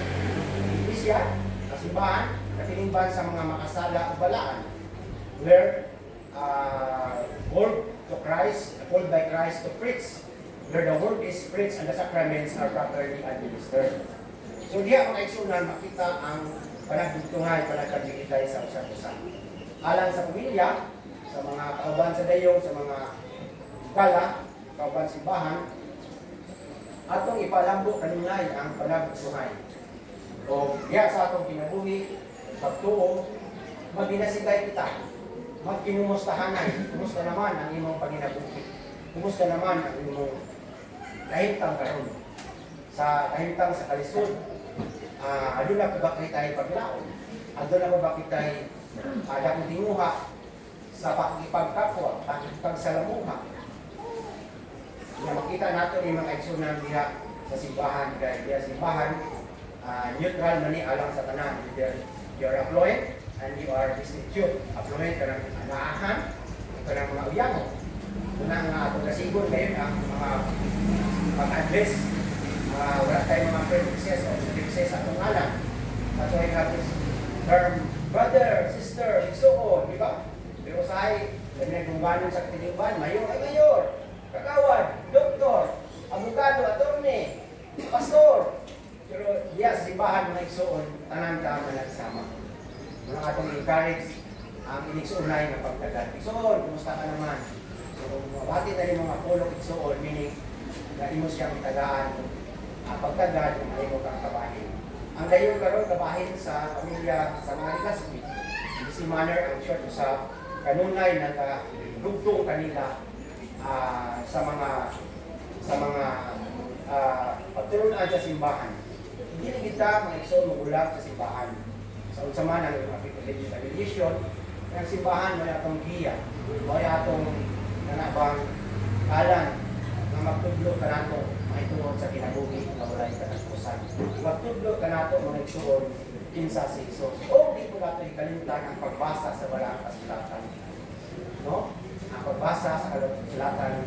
Speaker 1: Iglesia, kasimbahan, katilingban sa mga makasala o balaan, where called by Christ to preach, where the word is preached and the sacraments are properly administered. So diya mga igsunan, makita ang panagdugtungay, panagkagigitay sa usa-usa. Alang sa pamilya, sa mga kauban sa dayong, sa mga kala, kauban simbahan, atong ipalambo kanunay ang panagdugtungay. O diya sa atong kinabuhi, pagtuo, maginasigay kita. Magkinumustahanay, kumusta naman ang imong panginabuhi? Kumusta naman ang imong kahimtang karon? Sa kahimtang sa kalisod, aduna pa ba kita'y paglaon? Aduna pa ba kita'y dakong tinguha sa pakikipagkapwa, pakikipagsalamuha? Na makita nato ni mga igsunan diha sa simbahan, kaya diha simbahan, neutral man ni alang sa tanan. You're affluent and you are destitute. Affluent ka ng anaahan, ka ng mga uyamo. Una nga atong kasigon ngayon ang mga pag-address, wala tayong mga prejudices o prejudices sa atong alam. That's why we have this term, brother, sister, igsuon, di ba? Pero sahay, labi nagmungganon sa katilingban, mayor ay mayor, kakawad, doktor, abogado, attorney, pastor. Pero diya sa simbahan mga igsuon, tanan ka nagsama. Mga atong encourage ang inigsuunay na pagtagal. Igsuon, kumusta ka naman? So, mabati na rin mga pulong igsuon, meaning na imo siyang itagaan pagtagal ng imo kang kabahin. Ang dayon karon kabahin sa pamilya sa mga legaspi. In this manner, ang church sa kanunay nagdugtong kanila sa mga pagturunan sa simbahan. Hindi na kita mga igsoon magulang sa simbahan. Sa unsaman ang religion, ang simbahan may atong giya, may atong nanabang kalan na magtudlo ka nato mahitungod sa kinabuhi na walay katapusan. Magtudlo ka nato mga igsoon kinsa si Hesus. O di po nato ikalimtan ang pagbasa sa walang kasulatan. No? Ang pagbasa sa kasulatan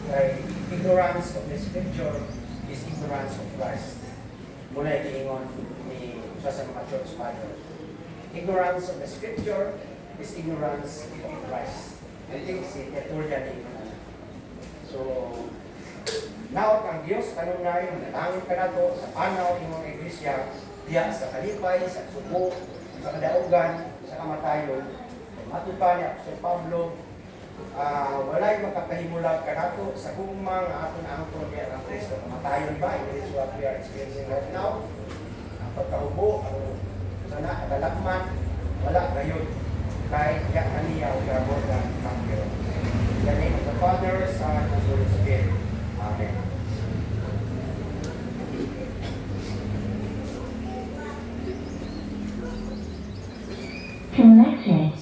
Speaker 1: kay ignorance of the scripture is ignorance of Christ. Muna itingon ni sa mga church fathers. Ignorance of the scripture is ignorance of Christ. I think si Tertullian ni So, naot ang Diyos kanunay, natangin ka na to sa panaw ng iglesia, diya sa kalipay, sa subo, sa kadaugan, sa kamatayon. Matupa ni Apostol Pablo, walay makakahimulag ka na to sa gugma nga ato na ang diya ng Kristo. Kamatayon ba? It is what we are experiencing right now. Ang pagkahubo, ang sana, kadalakman, wala ngayon. Kahit diya kaniya, we are more than conquerors. In the name of the Father, Son, and Holy Spirit. Amen.
Speaker 8: Connected.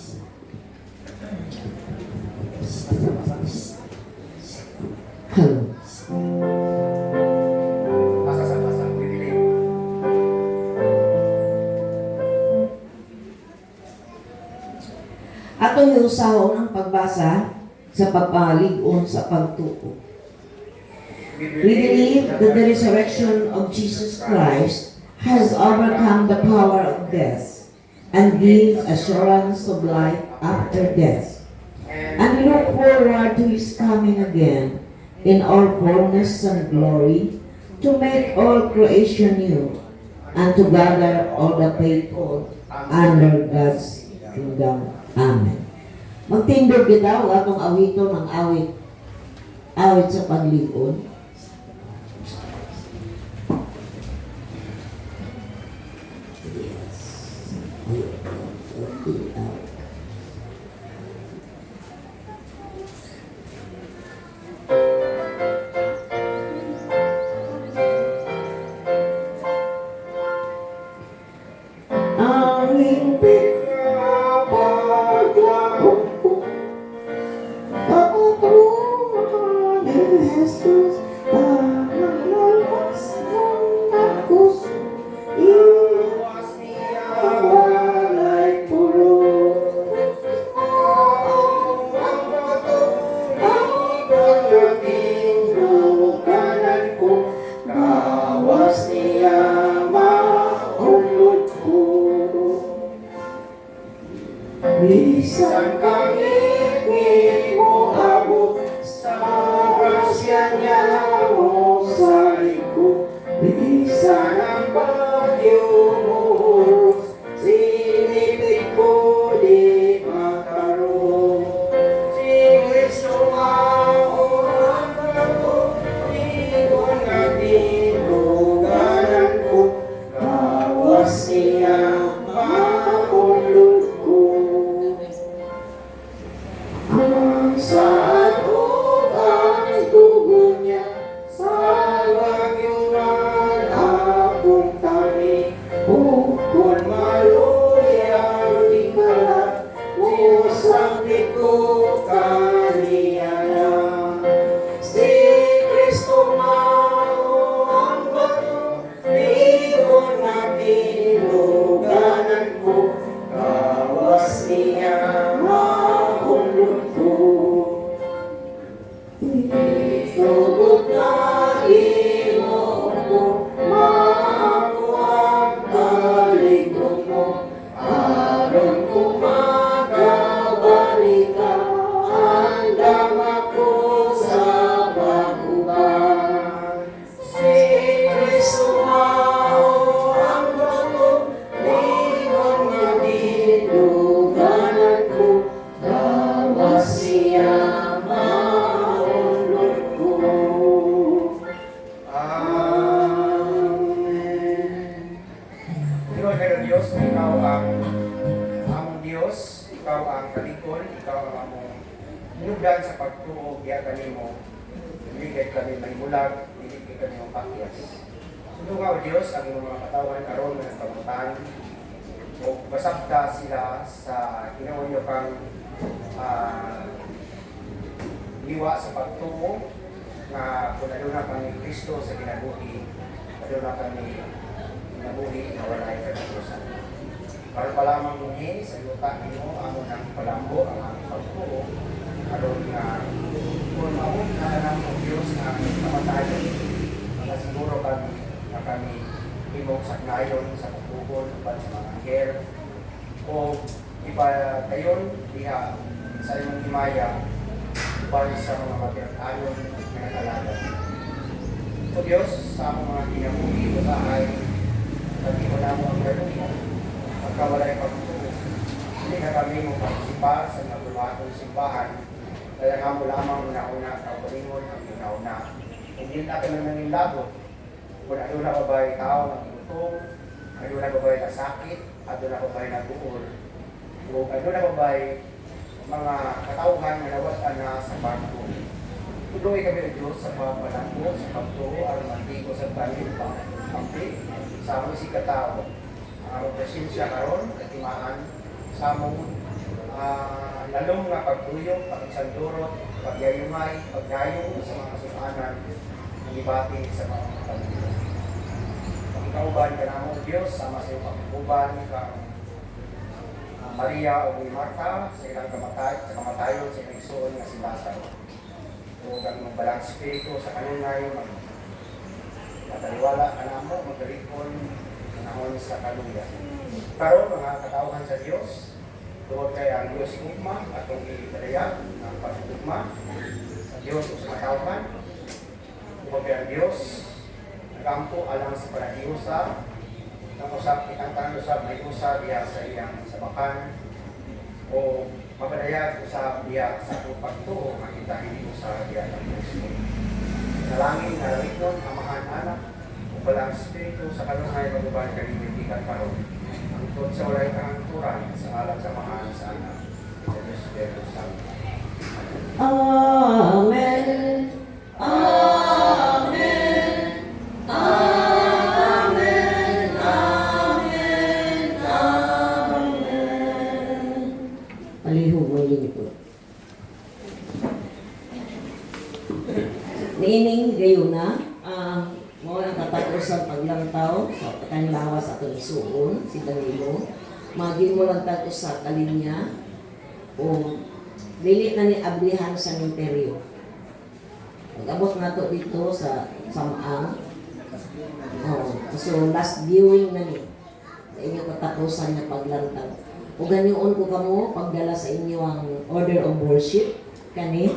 Speaker 1: Basa-basa, bibiling.
Speaker 9: Atong iusahon ang pagbasa sa pagpaligon sa pagtuo. We believe that the resurrection of Jesus Christ has overcome the power of death and gives assurance of life after death. And we look forward to His coming again in all fullness and glory to make all creation new and to gather all the faithful under God's kingdom. Amen. Magtindog kita o atong awito ng awit sa pagligon. Sanang pagyumos, sinipig ko di makaroon. Si Kristo maurang ako, ikon nga tinuganan ko, gawas niya maulog ko. Ang saan o ang tugon niya, sa lagyunan akong tami, kung maluyang ikalat, Diyos ang ko kaniya na. Si Kristo mao ang bato, ikon nga tinuganan ko, gawas niya maulog ko. Tugot na imo ko, maako ang kaligong mo, aron ko magabalik ka, handang ako sa baguban. Si Kristo mao ang bato, lingon nga dinuganan ko, gawas siya maulog ko. Amen.
Speaker 1: Lord, Lord Diyos, ikaw ang among Diyos, ikaw ang kalikon, ikaw ang among hinugdan sa pagtuo, diya kanimo, hindi kami mahimulag, hindi kami mapakyas. Sundo nga o Diyos, ang iyong mga katawan karon ng kamutan, o basabda sila sa ginawa niyo kang liwa sa pagtuo, nga kung ano na kami Kristo sa ginabuhi, ano na kami nabuhi na walay katapusan. Para pa lamang muli sa yuta nimo amo nang palambo ang aming pagtuo, aron nga kung maun na lang ang Diyos na kamatayon, nakasiguro kami na kami imong saknayon sa pagtugon upang sa mga anghel, o ipatayon diha sa imong himaya upang sa mga matiranon na nakalagan. O Diyos, sa among mga kinabuhi, ay pag-iwan mo ang gano'n mo, magkawalay pagtuo. Hindi na kami mong pagsipa sa nagulwatong simbahan, kaya nga mo lamang una-una kaubalingon ang una-una. Kung hindi natin na nanging labot, kung ano na babay tao ng inutong, ano na babay na sakit, ano na babay na buol, kung ano na babay mga katauhan na nawatan na sa pagtuo. Tuloy kami ng Diyos sa pagpalambo, sa pagtuo, ang mantigo sa tanin pa, kampi, sa among si katao, ang presensya karon, katimaan, sa among lalong nga pagtuyok, pagsandurot, pagyayumay, paggayong sa mga sunanan, ng ibati sa mga pamilya. Pagkauban ka na mo, Diyos, sama sa iyong pagkuban, ka Maria o ni Martha, sa ilang kamatayon, sa ilang igsoon nga si Lazaro. O kang balang spirito sa kanunay, mataliwala ka na mo, magalikon, kanahon sa kaluya. Karon mga katauhan sa Diyos, tungod kay ang Diyos ugma, atong ipadayag ng pagtugma sa Diyos o sa katauhan. Tungod kay ang Diyos, nagampo alang sa paradiusa, nang usap kitang tanusap may usa diya sa iyang sabakan, o mapadayag usap diya sa atong pagtuo, makita hindi usa diya ng Kristo. Nalangin na rikon, amahan anak, o balang spirito sa kanunay maguban kalimitikan karon. Ang tod sa walay kahangturan sa alam sa mahan sa anak. Sa Diyos Espiritu Santo.
Speaker 9: Amen. Amen. Amen. Amen. Amen. Palihog mo yun ito. Niining gayo na, mo ang katapusan paglantaw sa pakanlawas at isuon, si Danilo. Magin mo lang tayo sa kalinya o dili na ni ablihan sa minteryo. Pag-abot na to dito sa Samaang. So last viewing na ni sa inyo katapusan na paglantaw. O ganiyon ko kamo pagdala sa inyo ang order of worship kani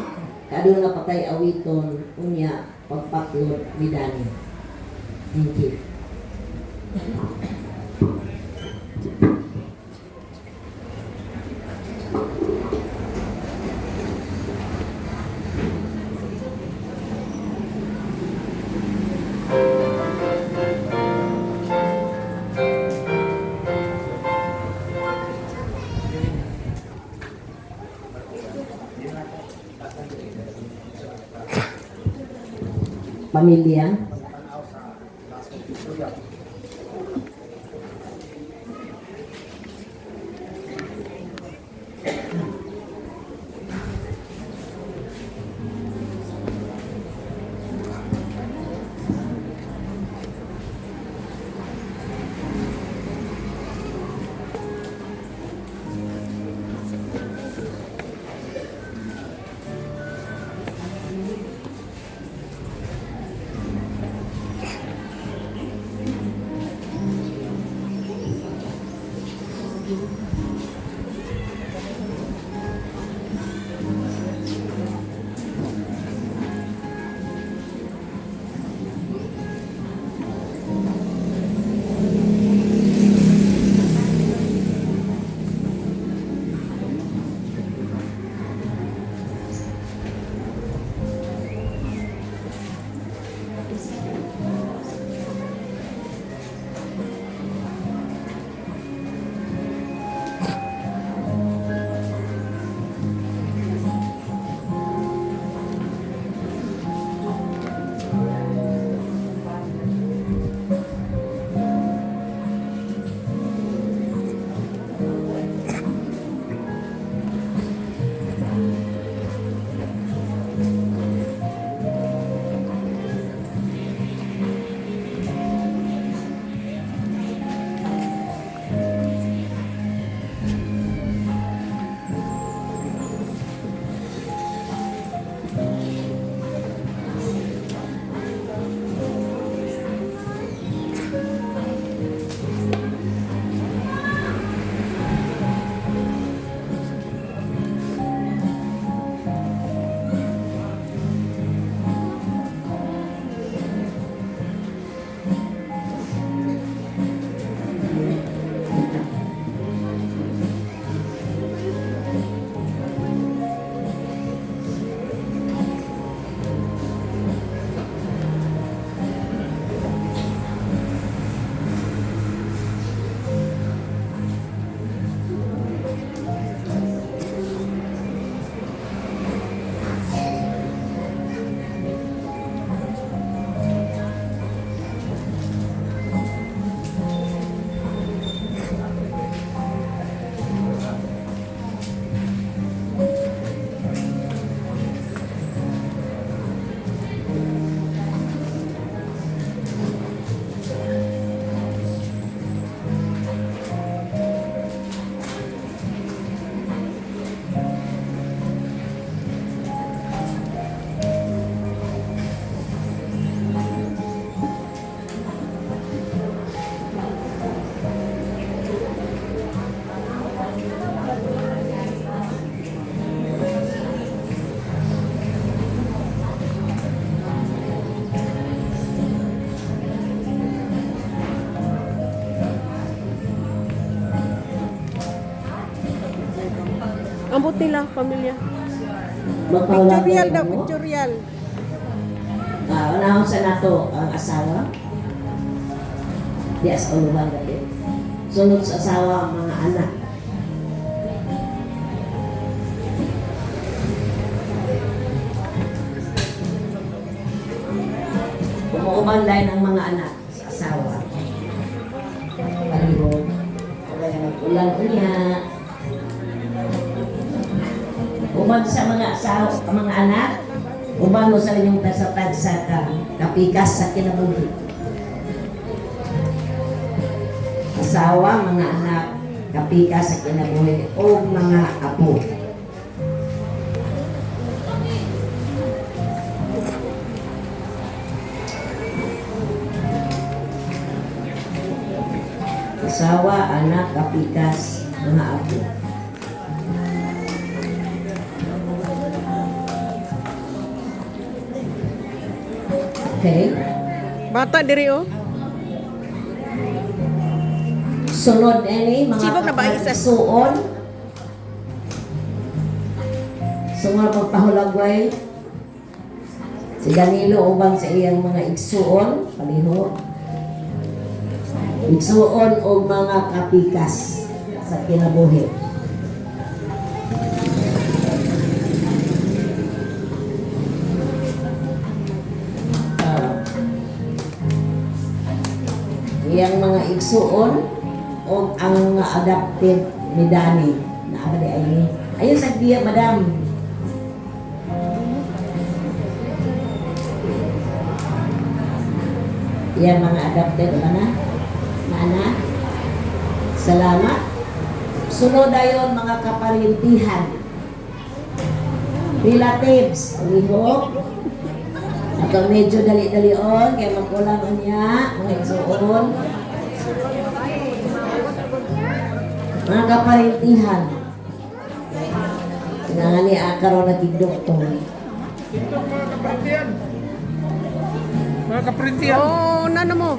Speaker 9: kadto na patay awiton unya pagpaklod ni Dani. Thank you. pamilya.
Speaker 4: Ambot nila, pamilya.
Speaker 9: Magpahulagay
Speaker 4: Pictorial daw,
Speaker 9: mo.
Speaker 4: pictorial.
Speaker 9: Unahon sa nato ang asawa. Di sa uluhan dati. Sunod sa asawa ang mga anak. Umuuban dahil ang mga anak sa asawa. Palihog. Kaya nag-ulan niya. Uban sa mga asawa, mga anak. Uban mo sa inyong tasatag sa kapikas sa kinabuhi. Asawa, mga anak, kapikas sa kinabuhi o mga apo. Asawa, anak, kapikas, mga apo. Okay?
Speaker 4: Bata diri oh.
Speaker 9: Sunod ini mga
Speaker 4: Sibog na ba isa?
Speaker 9: suon. Sunod pagpahulagway. Si Danilo ubang sa iyang mga igsuon, palihog. Igsuon o mga kapikas sa kinabuhi. iyang mga igsuon o ang mga adopted ni Dani na abadi ay ni. Ayun sa diya, madam. Iyang mga adopted na anak. Salamat. Sunod ayon mga kaparintihan. Relatives, liho. At medyo dali-dalion, kaya magkulang niya, mga igsuon. Mga kaparintihan. Tinangani akaroon na tigdoktor.
Speaker 3: Mga kaprintiyan.
Speaker 4: Oh, nano mo?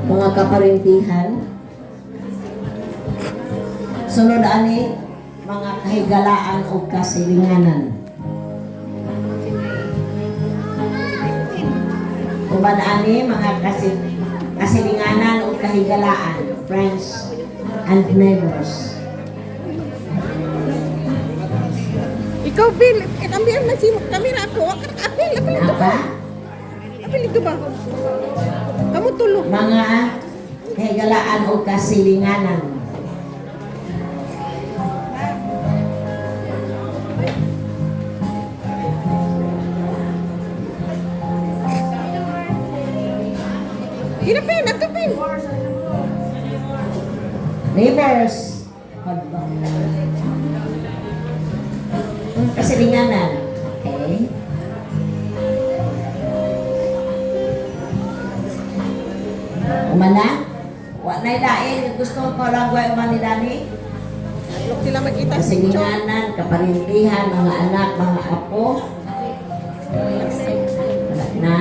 Speaker 9: Mga kaparintihan. Sunod ani mga kahigalaan o kasilinganan. Uban ani mga kasilinganan o kahigalaan, friends and neighbors.
Speaker 4: Ikaw, Bill. Kambihan man si kamera ako. Apil ito ba?
Speaker 9: Apa?
Speaker 4: Apil ito ba? Kamu tulo.
Speaker 9: Mga kahigalaan o kasilinganan.
Speaker 4: Ginapin, atupin.
Speaker 9: Neighbors. Kasilinganan. Okay. Umana? Wa na daing gusto ko lang wa umani dani.
Speaker 4: Huwag sila makita sa picture.
Speaker 9: Kasilinganan, kaparintihan, mga anak, mga apo. Wala na.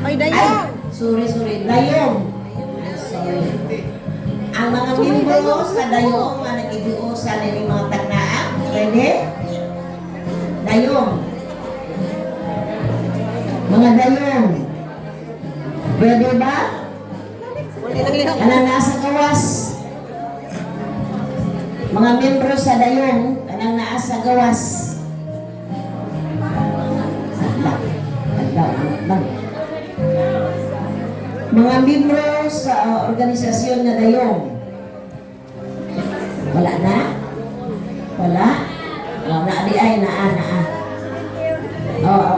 Speaker 4: Ay,
Speaker 9: Ay,
Speaker 4: dayo.
Speaker 9: sorry. Dayong. Sorry. Ang mga membro sa dayong nga nag-idiusan ng mga tagnaan. Pwede? Dayong. Mga dayong. Pwede ba?
Speaker 4: Hindi nang lihok.
Speaker 9: Kanang nasa gawas. Mga membro sa dayong, kanang nasa gawas. Mga membro sa organisasyon na dayong. Wala na? Wala? Naadi ay naa.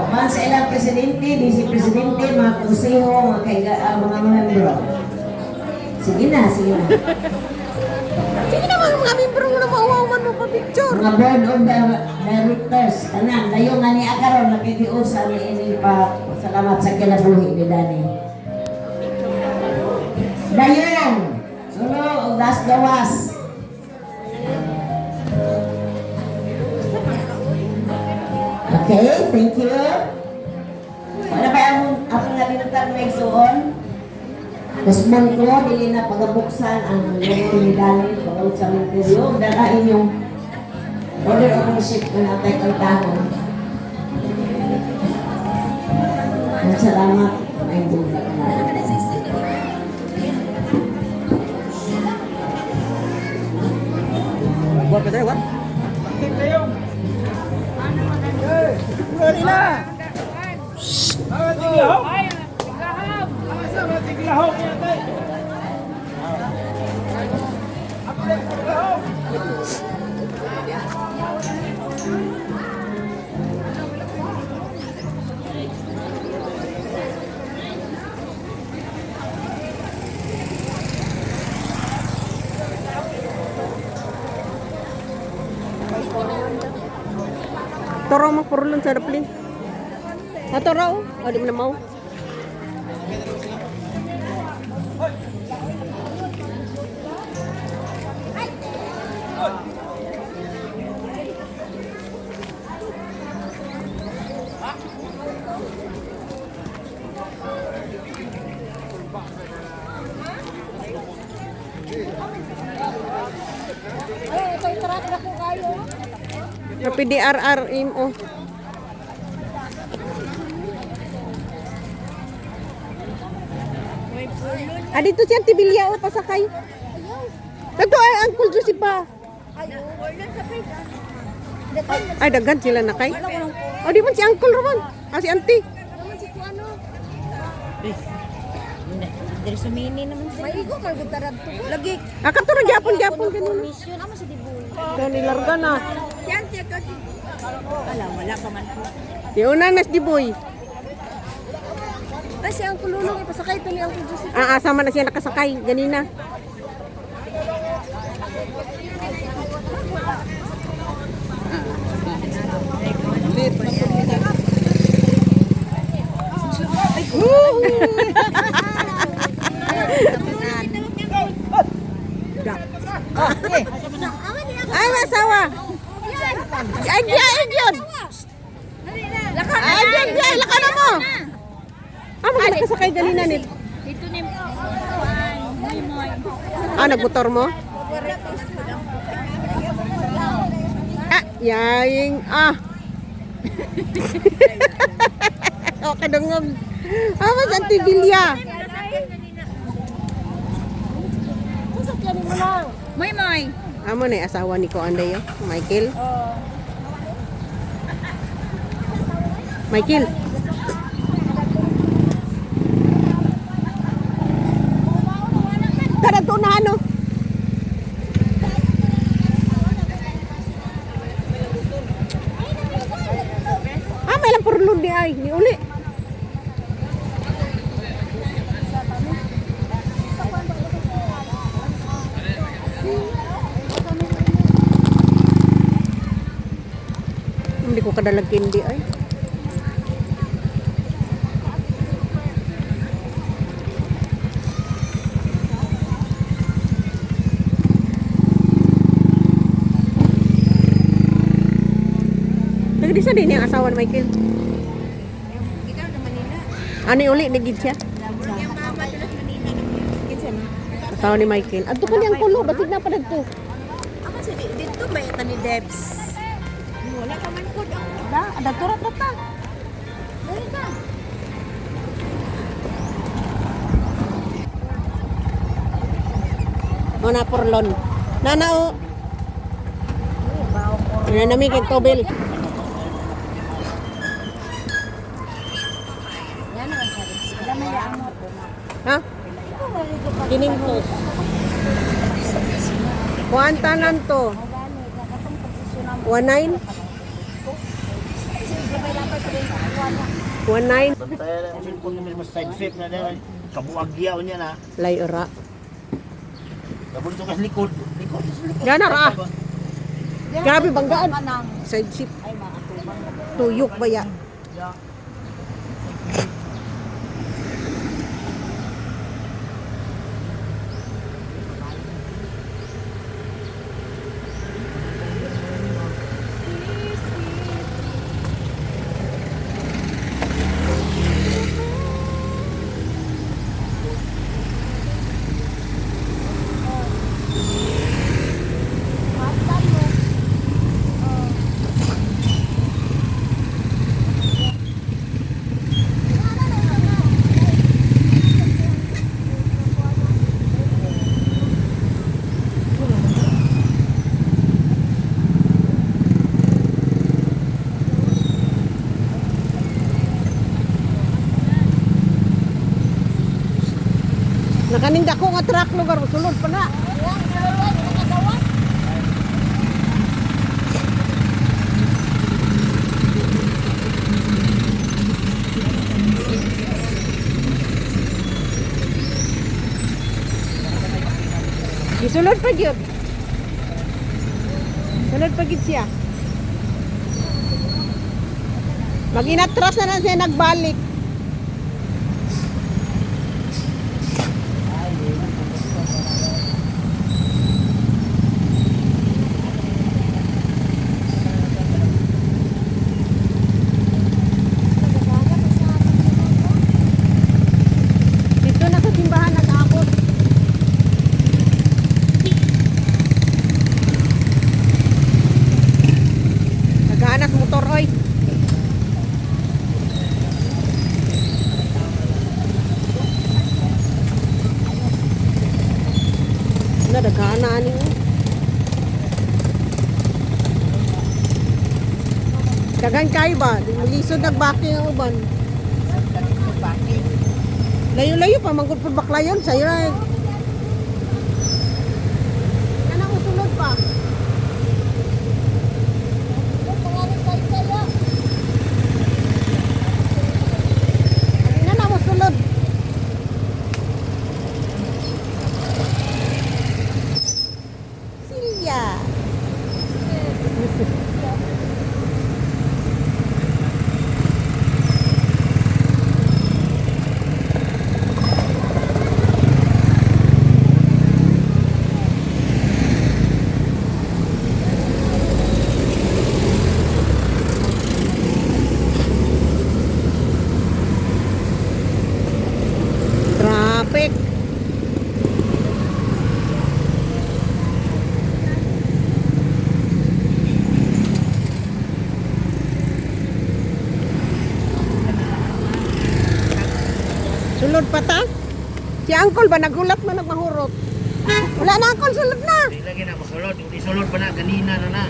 Speaker 9: Man sa ilang presidente, vice-presidente, mga konseho, mga membro. Sige na.
Speaker 4: Sige naman mga membro mo na mauwawan mo pa picture.
Speaker 9: Mga board of directors, tanan, dayong nga ni Akaron, nakikiusan ni ini pa, salamat sa kinabuhi ni Dani. Dayong, sulo, og das gawas. Okay, thank you. Wala ba akong nga binutang na igsuon? Kusman ko, dili na pagabuksan ang logo ni Dani, pagawit sa mga video, dalain yung order of worship na natay kantahon. Salamat, may buka na.
Speaker 3: Buat ka tayo, what?
Speaker 4: Toro magpurulon sa dapli. Toro. Di mo na mau. Tapi di RR mo. Ah, dito si Auntie Bilya o pasakay. Dito ay Uncle Joseph pa. Ay, daghan sila na kay. Oh, di man si Uncle Roman. Ah, si Auntie.
Speaker 10: Dari sa mini naman siya. Maigo, magbutarad to. Lagi.
Speaker 4: Ah, katuro gyapon ganun.
Speaker 10: Mission naman sa Diboy.
Speaker 4: So, nilarga na.
Speaker 10: Yan, tiyak ka. Wala pa man po.
Speaker 4: Di una na si Boy.
Speaker 10: Ay, siya ang kululong. Ipasakay ito ni Uncle Joseph.
Speaker 4: Ah, sama na siya nakasakay. Ganina. Ay, masawa. Ay, yun. Ay, diyan, lakan mo. Ah, makakasakay ganina nit.
Speaker 10: Ito ni Moy.
Speaker 4: Ah, nagmotor mo? Ah, yaing. Ah. O, kadungog. Ah, mas Auntie Bilya.
Speaker 10: Moy.
Speaker 4: Amo na yung asawa ni ko anday yo, Michael. Michael. Kada to na ano? Ah, may lang purlod di ay, ni uli. Hindi ko kadalag kindi ay. Nagdi sa din yung asawa ni Michael.
Speaker 10: Ikaw na Manila.
Speaker 4: Ano uli nagid siya?
Speaker 10: Yung mama doon sa Manila. Kitsa na.
Speaker 4: Asawa ni Michael. Adto ka niyang kulo, batig na pa dito.
Speaker 10: Ako sa dito ba ito ni Debs? Wala ka man po. Ada turat na ta. Dali ka.
Speaker 4: Mana purlon. Nanao. Nanami kay Tobel.
Speaker 10: Yan ang sabi. Damay ang mo.
Speaker 4: Ha? Kiningtos. Kuanta nan to. 19? 19?
Speaker 11: Bantayan ang cellphone niya mismo side flip na dyan. Kabuag yaw niya na.
Speaker 4: Layra.
Speaker 11: Nabunto ka sa likod. Likod.
Speaker 4: Gana ra. Grabe banggaan. Side shift. Tuyok ba ya? Nakaning dako nga truck lugar sulod pa na. Gisulod pa gyud. Sulod pa gyud siya. Maginatras na siya nagbalik. Dito na sa simbahan nag-aakot. Naghahanap motor oy. Na daghana ani. Daghan kay ba? Lisod nagbaki ang uban. Layo-layo pa mangkot pud baklayon sa ira. Kanang usulod pa. Ano na mo sulod? Silya. Traffic. Sulod pa ta? Si Uncle ba nagulat man nagmahurot? Wala na Uncle, sulod na.
Speaker 11: Di lagi na masulod. Di sulod pa na. Ganina na na.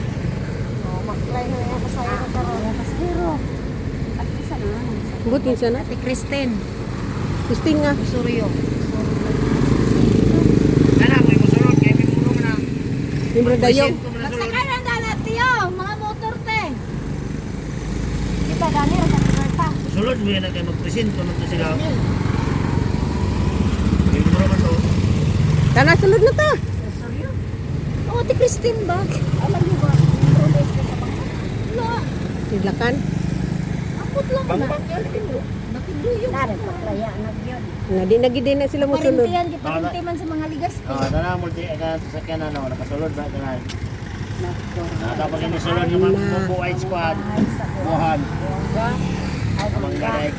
Speaker 10: Oh, maklay na yan masaya na karon. Pasahero. At isa na.
Speaker 4: Butin siya na.
Speaker 10: Ate Christine.
Speaker 4: Christine nga.
Speaker 10: Suryo.
Speaker 11: Kana mo masulod. Kaya may puno na.
Speaker 4: Libre dayog.
Speaker 10: Magsakay na dalat tiyo. Mga motor te. Kita dani ra sa
Speaker 11: Sulod mo yan na kayo mag-present. Kung ito sila. May puno man to.
Speaker 4: Tara, sulod na ta.
Speaker 10: Oh, Ate Christine ba? Alam niyo ba? Rolex ka sa bangka. Wala.
Speaker 4: Tidlakan.
Speaker 10: Apot lang na. Nakiduyong. Dari, paklaya. Nagyon.
Speaker 4: Nga di nagidi na sila mo sulod.
Speaker 10: Parintihan, di parintiman sa mga ligas.
Speaker 11: Dala multi ka sasakyan na no. Nakasulod ba? Dala. Tapos ini sulod ng mga bubuhay squad. Mohan. Amang garay.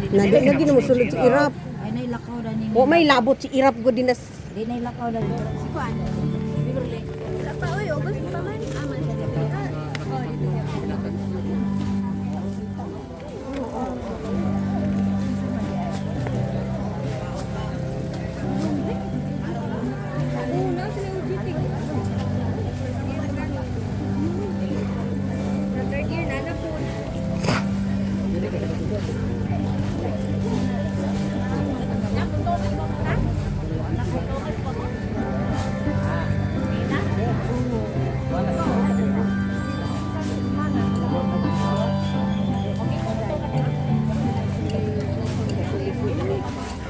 Speaker 4: Nadi lagi na mo sulod si Irap.
Speaker 10: Ay, nailakaw na ni.
Speaker 4: O may labot si Irap ko dinas.
Speaker 10: Di nailakaw na ni. Si Juan. Wala pa, uy, obos pa man. Aman siya.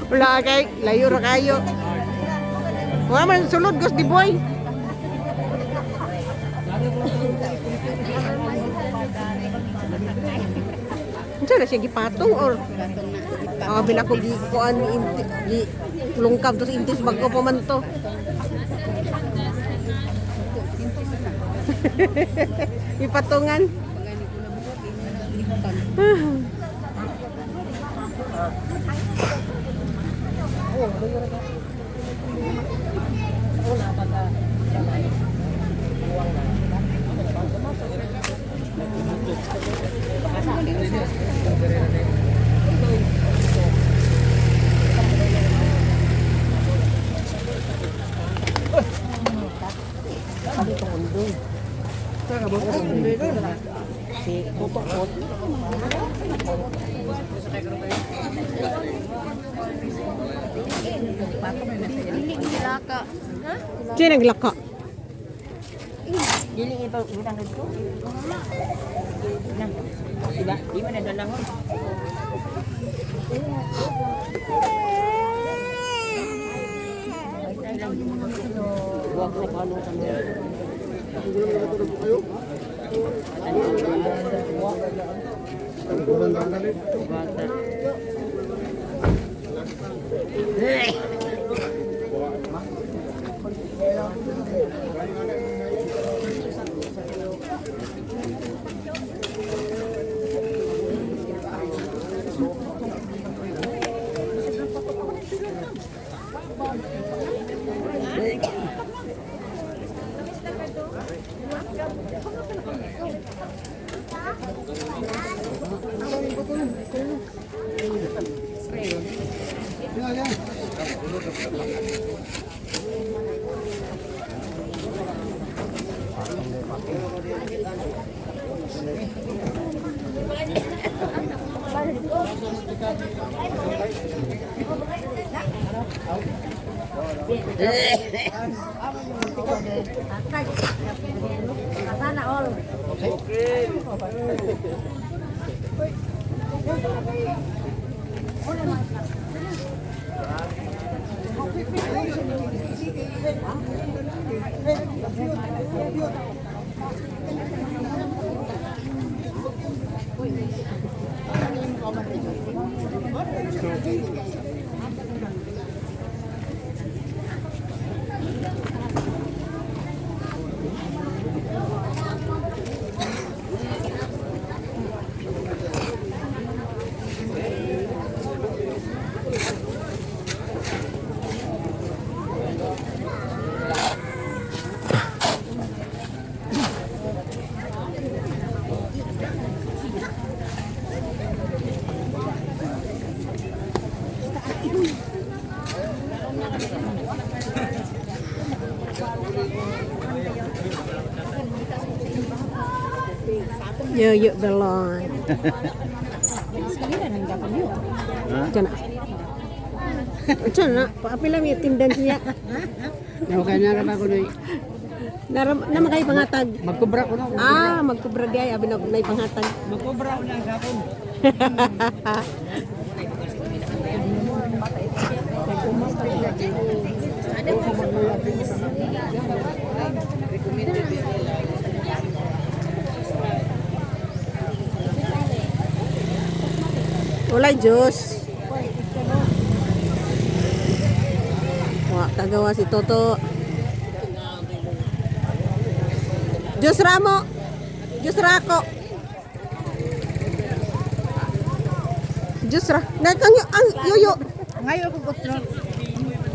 Speaker 4: Wala kay layo ra kayo. Wala man sulod gos di boy. Unsa na siya gipatong or bila ko kuan ni lungkab to sa intis bago pa man to. Ipatungan. Sino naglaka?
Speaker 10: Dili ito utang dito. Na. Diba? Di mo na dalahon. Huwag na palutan mo. Sana all.
Speaker 4: Yoyo belon. Cana. Cana, paapila mi tindan siya.
Speaker 3: Daw kanya ra ako doy.
Speaker 4: Nama kay pangatag.
Speaker 3: Magkubra ko na.
Speaker 4: Ah, magkubra di ay abi na nay pangatag.
Speaker 3: Magkubra ko lang sapon.
Speaker 4: Walay juice. Wah, tagawa si Toto. Juice ramo. Juice rako. Juice ra. Nakang ang yoyo.
Speaker 10: Ngayon ko kontrol.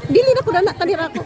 Speaker 4: Dili na ko na kanira ko.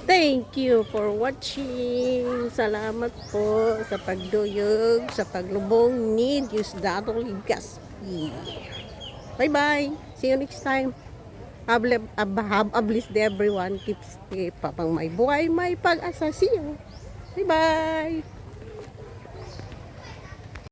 Speaker 4: Thank you for watching. Salamat po sa pagduyog, sa paglubong ni Diosdado Legazpi. Bye-bye. See you next time. Have a blessed day everyone. Keep papang may buhay, may pag-asa. See you. Bye-bye.